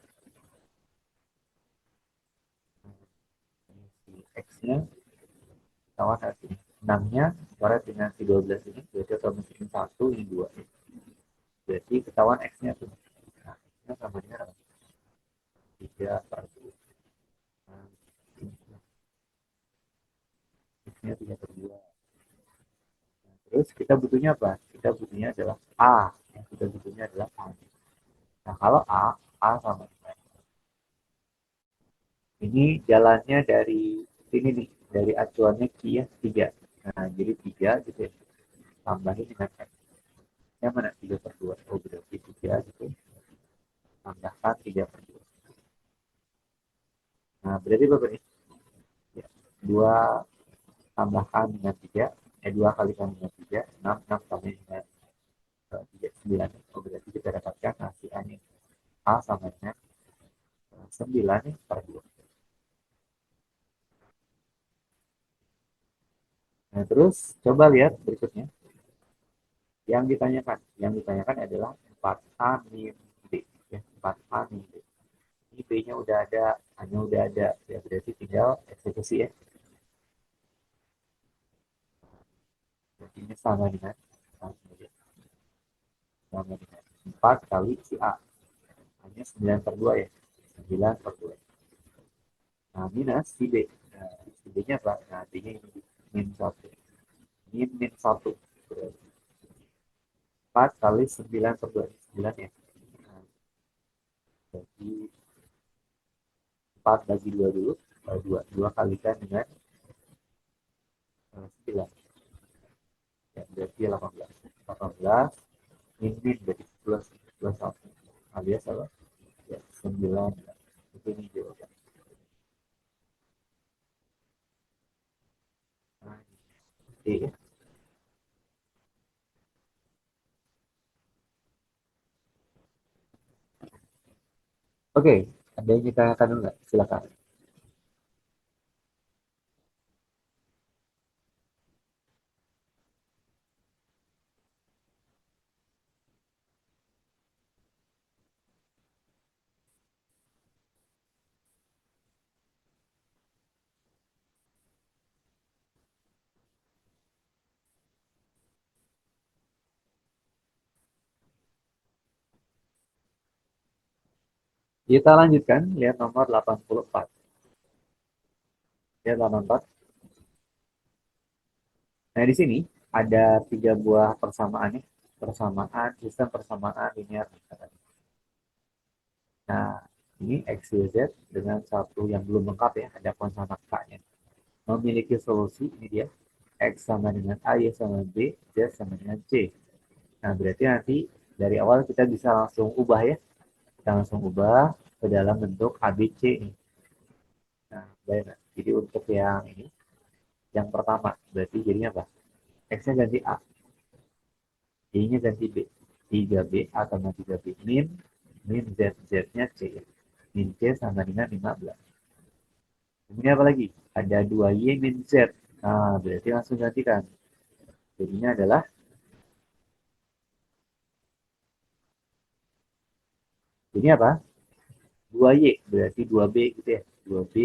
Si X-nya ketahuan nanti. 6-nya coret dengan si 12 ini, berarti otomatis 1, ini 2. Berarti ketahuan X-nya tuh. Nah, X-nya sama dengan apa? 3 per 2. Nah, X-nya 3 per 2. Nah, terus kita butuhnya apa? Kita butuhnya adalah A. Yang kita butuhnya adalah A. Nah, kalau A sama dengan. Ini jalannya dari sini nih, dari acuannya Q ya, 3. Nah, jadi 3 gitu ya. Tambahin dengan X. Yang mana? 3 per 2. Oh, berarti 3 gitu. Tambahkan 3 per 2. Nah, berarti berapa nih? Ya, 2 tambahkan dengan 3. 2 kalikan dengan 3. 6, 6 tambah dengan 3, 9. Oh, berarti kita dapatkan hasil A nih. A sama dengan 9 nih per 2. Nah, terus coba lihat berikutnya. Yang ditanyakan adalah 4A min B. Ya, 4A min B. Ini B-nya udah ada, A-nya udah ada. Ya, berarti tinggal eksekusi ya. Berarti ini sama dengan 4 kali si A. Hanya 9 per 2 ya. 9 per 2. Nah, minus si B. Nah, si B-nya apa? Nah, B-nya ini min 1. Min min 1. Berarti 4 kali 9 per 2. 9 ya. Nah, jadi 4 bagi 2 dulu. 2. 2 kalikan dengan 9. Ya, berarti 18. 18 min min berarti plus plus 1. Alias apa? Ya, 9. Itu ini jawaban. Nah, ini. Oke, ada yang ditanyakan dulu nggak? Silakan. Kita lanjutkan, lihat nomor 84. Lihat 84. Nah, di sini ada 3 buah persamaan ya. Persamaan, sistem persamaan linear. Nah, ini X, Y, Z dengan satu yang belum lengkap ya, ada konsonant K-nya. Memiliki solusi, ini dia. X sama dengan A, Y sama B, Z sama dengan C. Nah, berarti nanti dari awal kita bisa langsung ubah ya. Kita langsung ubah ke dalam bentuk ABC nih. Nah, baik. Jadi untuk yang ini, yang pertama, berarti jadinya apa? X-nya ganti A, Y-nya ganti B. 3B, A sama 3B. Min Z, Z-nya C. Min C sama dengan 15. Kemudian apa lagi? Ada 2Y min Z. Nah, berarti langsung gantikan. Jadinya adalah, ini apa? 2Y, berarti 2B gitu ya. 2B.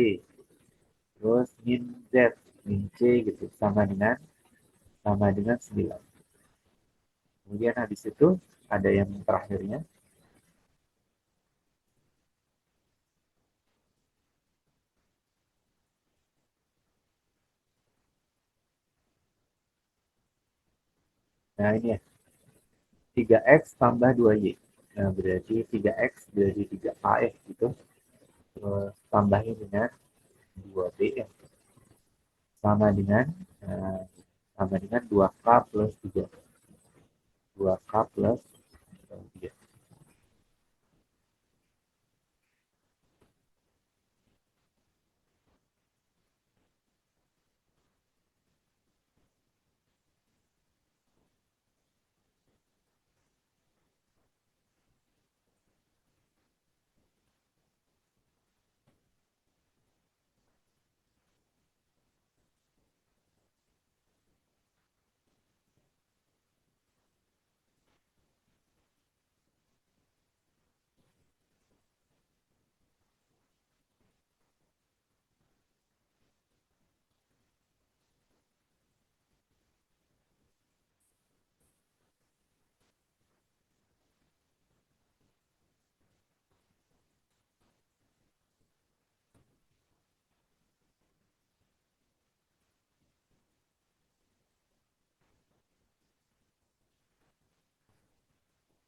Terus min Z, min C gitu. Sama dengan 9. Kemudian habis itu ada yang terakhirnya. Nah, ini ya. 3X tambah 2Y. Nah, berarti 3X berarti 3A ya gitu. Terus tambahin dengan 2B ya. Sama dengan eh, sama dengan 2K plus 3. 2K plus 3.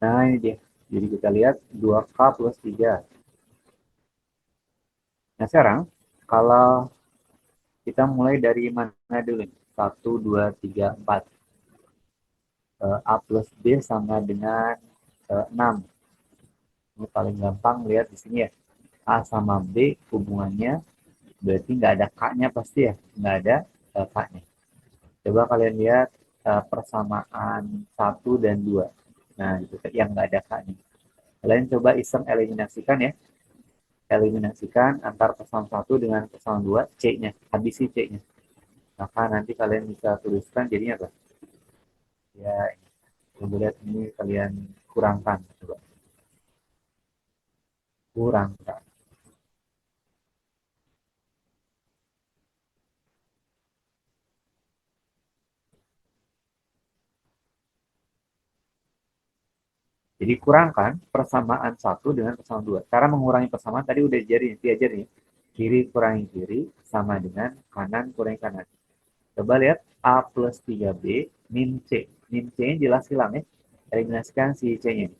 Nah, ini dia. Jadi kita lihat 2K plus 3. Nah, sekarang kalau kita mulai dari mana dulu? 1, 2, 3, 4. A plus B sama dengan 6. Ini paling gampang lihat di sini ya. A sama B hubungannya berarti nggak ada K-nya pasti ya. Nggak ada K-nya. Coba kalian lihat persamaan 1 dan 2. Nah, itu yang nggak ada K-nya. Kalian coba iseng eliminasikan ya. Eliminasikan antar pesan 1 dengan pesan 2 C-nya. Habisi C-nya. Maka nanti kalian bisa tuliskan jadinya apa? Ya, coba lihat ini kalian kurangkan. Coba. Kurangkan. Jadi kurangkan persamaan 1 dengan persamaan 2. Cara mengurangi persamaan tadi udah diajarin. Kiri kurangi kiri sama dengan kanan kurangi kanan. Coba lihat A plus 3B min C. Min C-nya jelas hilang ya. Eliminasikan si C-nya.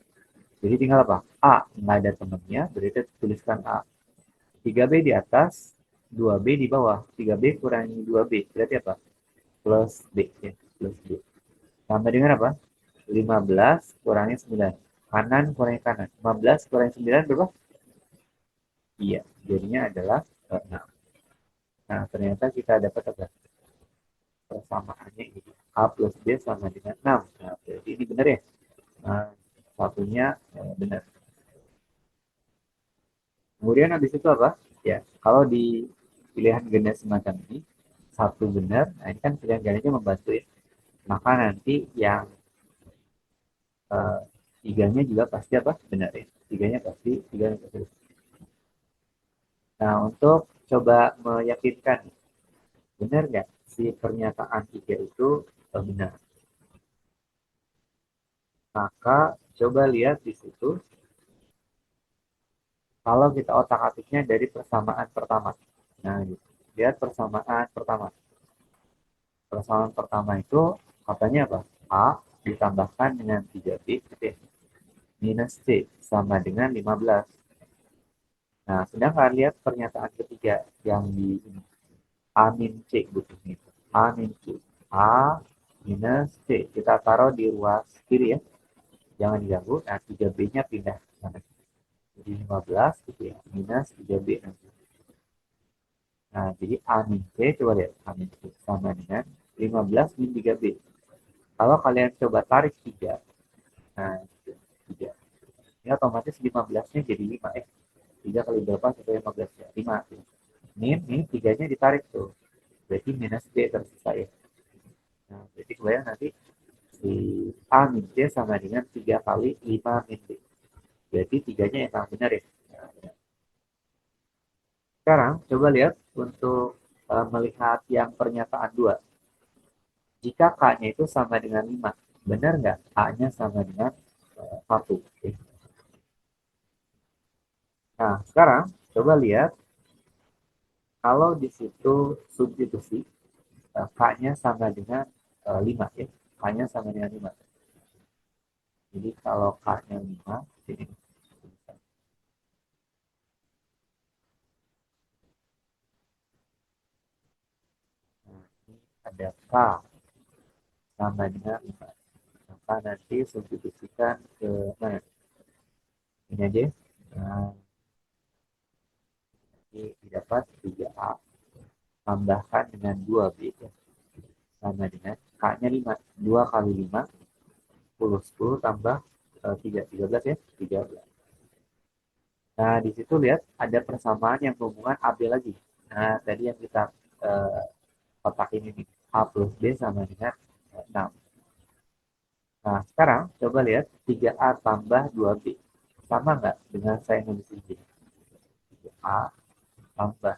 Jadi tinggal apa? A nggak ada temennya, berarti tuliskan A. 3B di atas, 2B di bawah. 3B kurangi 2B, berarti apa? Plus B. Ya, plus B. Tambah dengan apa? 15 kurangi 9. Kanan kurangi kanan. 15 kurangi 9 berapa? Iya, jadinya adalah 6. Nah, ternyata kita dapat apa? Persamaannya ini. A plus B sama dengan 6. Nah, berarti ini benar ya? Nah, satunya benar. Kemudian habis itu apa? Ya, kalau di pilihan ganda semacam ini, satu benar, nah ini kan pilihan gandanya membantu ya. Maka nanti yang eh, tiganya juga pasti apa? Benar ya. Tiganya pasti. Nah, untuk coba meyakinkan, benar nggak si pernyataan tiga itu benar? Maka coba lihat di situ, kalau kita otak-atiknya dari persamaan pertama. Nah, gitu. Lihat persamaan pertama. persamaan pertama itu katanya apa? A ditambahkan dengan 3B gitu ya, minus C sama dengan 15. Nah, sedangkan lihat pernyataan ketiga yang di ini. A min C butuhnya itu. A min C. A minus C. Kita taruh di ruas kiri ya. Jangan diganggu. Nah, 3B-nya pindah ke sana. Jadi 15 gitu ya. Minus 3B nanti. Nah, jadi A min C, coba lihat. A min C sama dengan 15 min 3B. Kalau kalian coba tarik 3, nah, 3. Ini otomatis 15-nya jadi 5. 3 kali berapa? 15 ya? 5. Ini 3-nya ditarik tuh. Berarti minus B tersisa ya. Nah, berarti kebayang nanti si A min C sama dengan 3 kali 5 min B. Berarti 3-nya yang benar ya. Nah, sekarang coba lihat untuk melihat yang pernyataan 2. Jika K-nya itu sama dengan 5, benar nggak A-nya sama dengan 1? Oke. Nah, sekarang coba lihat kalau di situ substitusi K-nya sama dengan 5 ya. K-nya sama dengan 5. Jadi kalau K-nya 5, ini. Nah, ini ada K sama dengan 5. Maka nanti substitusikan ke mana? Ini aja. Nah, ini didapat 3A tambahkan dengan 2B ya. Sama dengan K-nya 5. 2 kali 5, 10. 10 tambah 3. 13 ya. 13. Nah, di situ lihat ada persamaan yang berhubungan AB lagi. Nah, tadi yang kita eh, kotak ini nih. A plus B sama dengan 6. Nah, sekarang coba lihat 3A tambah 2B. Sama nggak dengan saya nulis ini? 3A tambah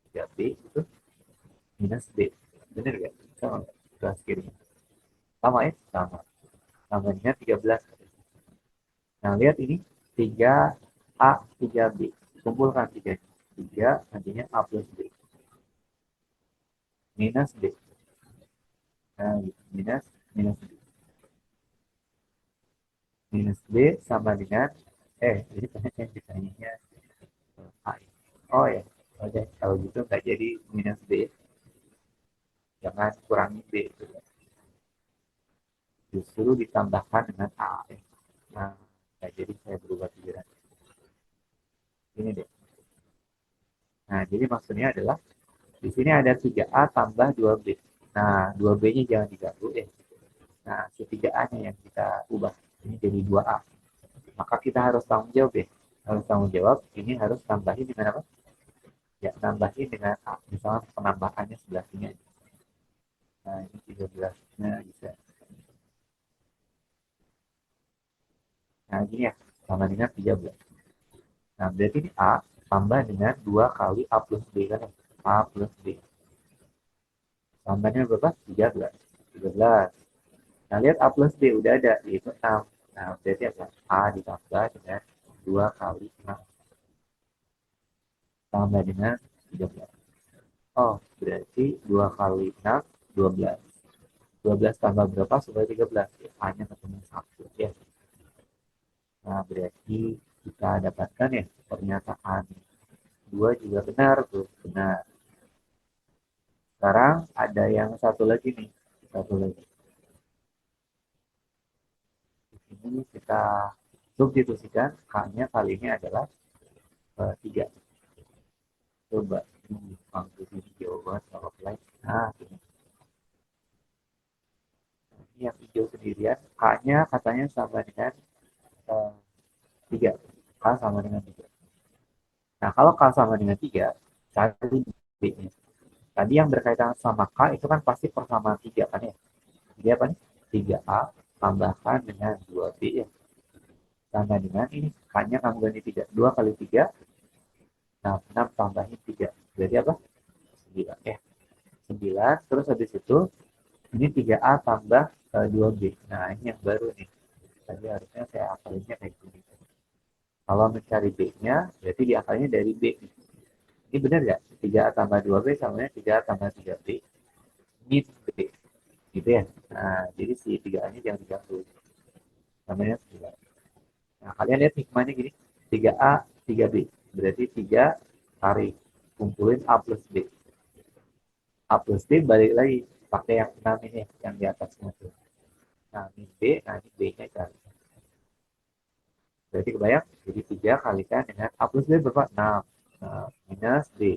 3B itu minus B. Benar nggak? Sama nggak? Kelas kiri. Sama ya? Sama. Sama dengan 13. Nah, lihat ini. 3A, 3B. Kumpulkan 3. 3 nantinya A plus B. Minus B. Nah, minus, minus B. Minus B sama dengan, jadi yang ditanyanya A. Oh ya, oke. Kalau gitu nggak jadi minus B. Jangan kurangi B. Gitu. Justru ditambahkan dengan A. Nah, jadi saya berubah pikiran. Ini deh. Nah, jadi maksudnya adalah di sini ada 3A tambah 2B. Nah, 2B-nya jangan diganggu ya. Nah, si 3A-nya yang kita ubah. Ini jadi 2A. Maka kita harus tanggung jawab ya. Harus tanggung jawab, ini harus tambahin dengan apa? Ya, tambahin dengan A. Misalnya penambahannya sebelah sini aja. Nah, ini 13. Nah, bisa. Nah, gini ya. Sama dengan 13. Nah, berarti ini A tambah dengan 2 kali A plus B kan. A plus B. Tambahnya berapa? 13. 13. Nah, lihat A plus B udah ada, yaitu 6. Nah, berarti apa? A ditambah dengan 2 kali 6. Tambah dengan 13. Oh, berarti 2 kali 6, 12. 12 tambah berapa? Supaya 13. Ya, A-nya ketemu 1. Ya. Nah, berarti kita dapatkan ya pernyataan 2 juga benar tuh. Benar. Sekarang ada yang satu lagi nih. Satu lagi. Di sini kita substitusikan. K-nya kali ini adalah 3. Coba ini waktu ini jauh banget kalau play. Nah, ini yang hijau sendirian. K-nya katanya sama dengan 3. K sama dengan 3. Nah, kalau K sama dengan 3, cari B-nya. Tadi yang berkaitan sama K itu kan pasti persamaan 3 kan ya. Jadi apa nih? 3A tambahkan dengan 2B ya. Sama dengan ini. K-nya kamu ganti 3. 2 kali 3. Nah, 6 tambahin 3. Jadi apa? 9 ya. 9. Terus habis itu ini 3A tambah 2B. Nah, ini yang baru nih. Tadi harusnya saya akalinnya kayak gini. Kalau mencari B-nya, berarti diakalnya dari B. Ini benar nggak? 3A tambah 2B sama dengan 3A tambah 3B. min B. Gitu ya. Nah, jadi si 3A-nya jangan diganggu. Namanya 9. Nah, kalian lihat hikmahnya gini. 3A, 3B. Berarti 3 tarik. Kumpulin A plus B. A plus B balik lagi. Pakai yang 6 ini. Yang di atasnya tuh. Nah, min B. Nah, ini B-nya cari. Berarti kebayang? Jadi 3 kalikan dengan A plus B berapa? 6. Nah, minus B.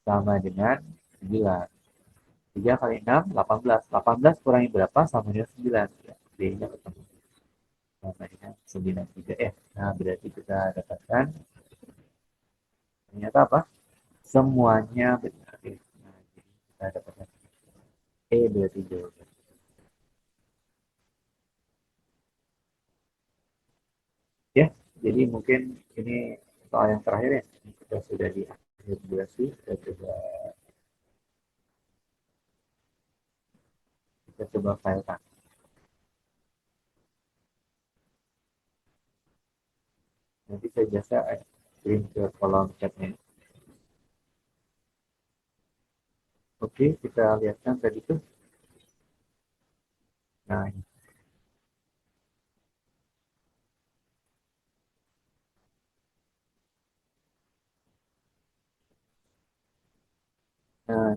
Sama dengan 9. 3 kali 6, 18. 18 kurangi berapa? Sama dengan 9. Ya, B-nya ketemu. Sama dengan 9 juga. Nah, berarti kita dapatkan ternyata apa? Semuanya benar. Nah, jadi kita dapatkan berarti jawaban. Ya, jadi mungkin ini soal yang terakhir ya. Kita sudah di akhir durasi. Kita coba filekan. Nanti saya biasa kirim ke kolom chatnya. Oke, kita lihatkan tadi tuh. Nah,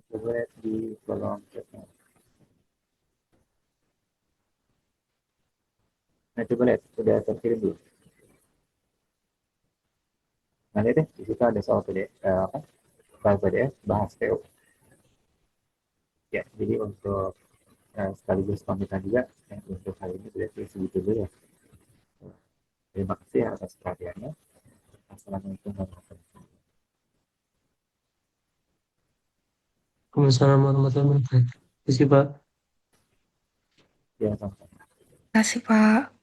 coba lihat di kolom chatnya. Nah, coba lihat, sudah terkirim dulu. Nah, lihat deh, di situ ada soal PDF, apa? File PDF, bahas PO. Ya, jadi untuk sekaligus pamitan juga, untuk hari ini berarti segitu dulu ya. Terima kasih atas perhatiannya. Assalamualaikum warahmatullahi wabarakatuh. Waalaikumsalam warahmatullahi wabarakatuh. Terima kasih, Pak. Ya, sama-sama. Kasih, Pak.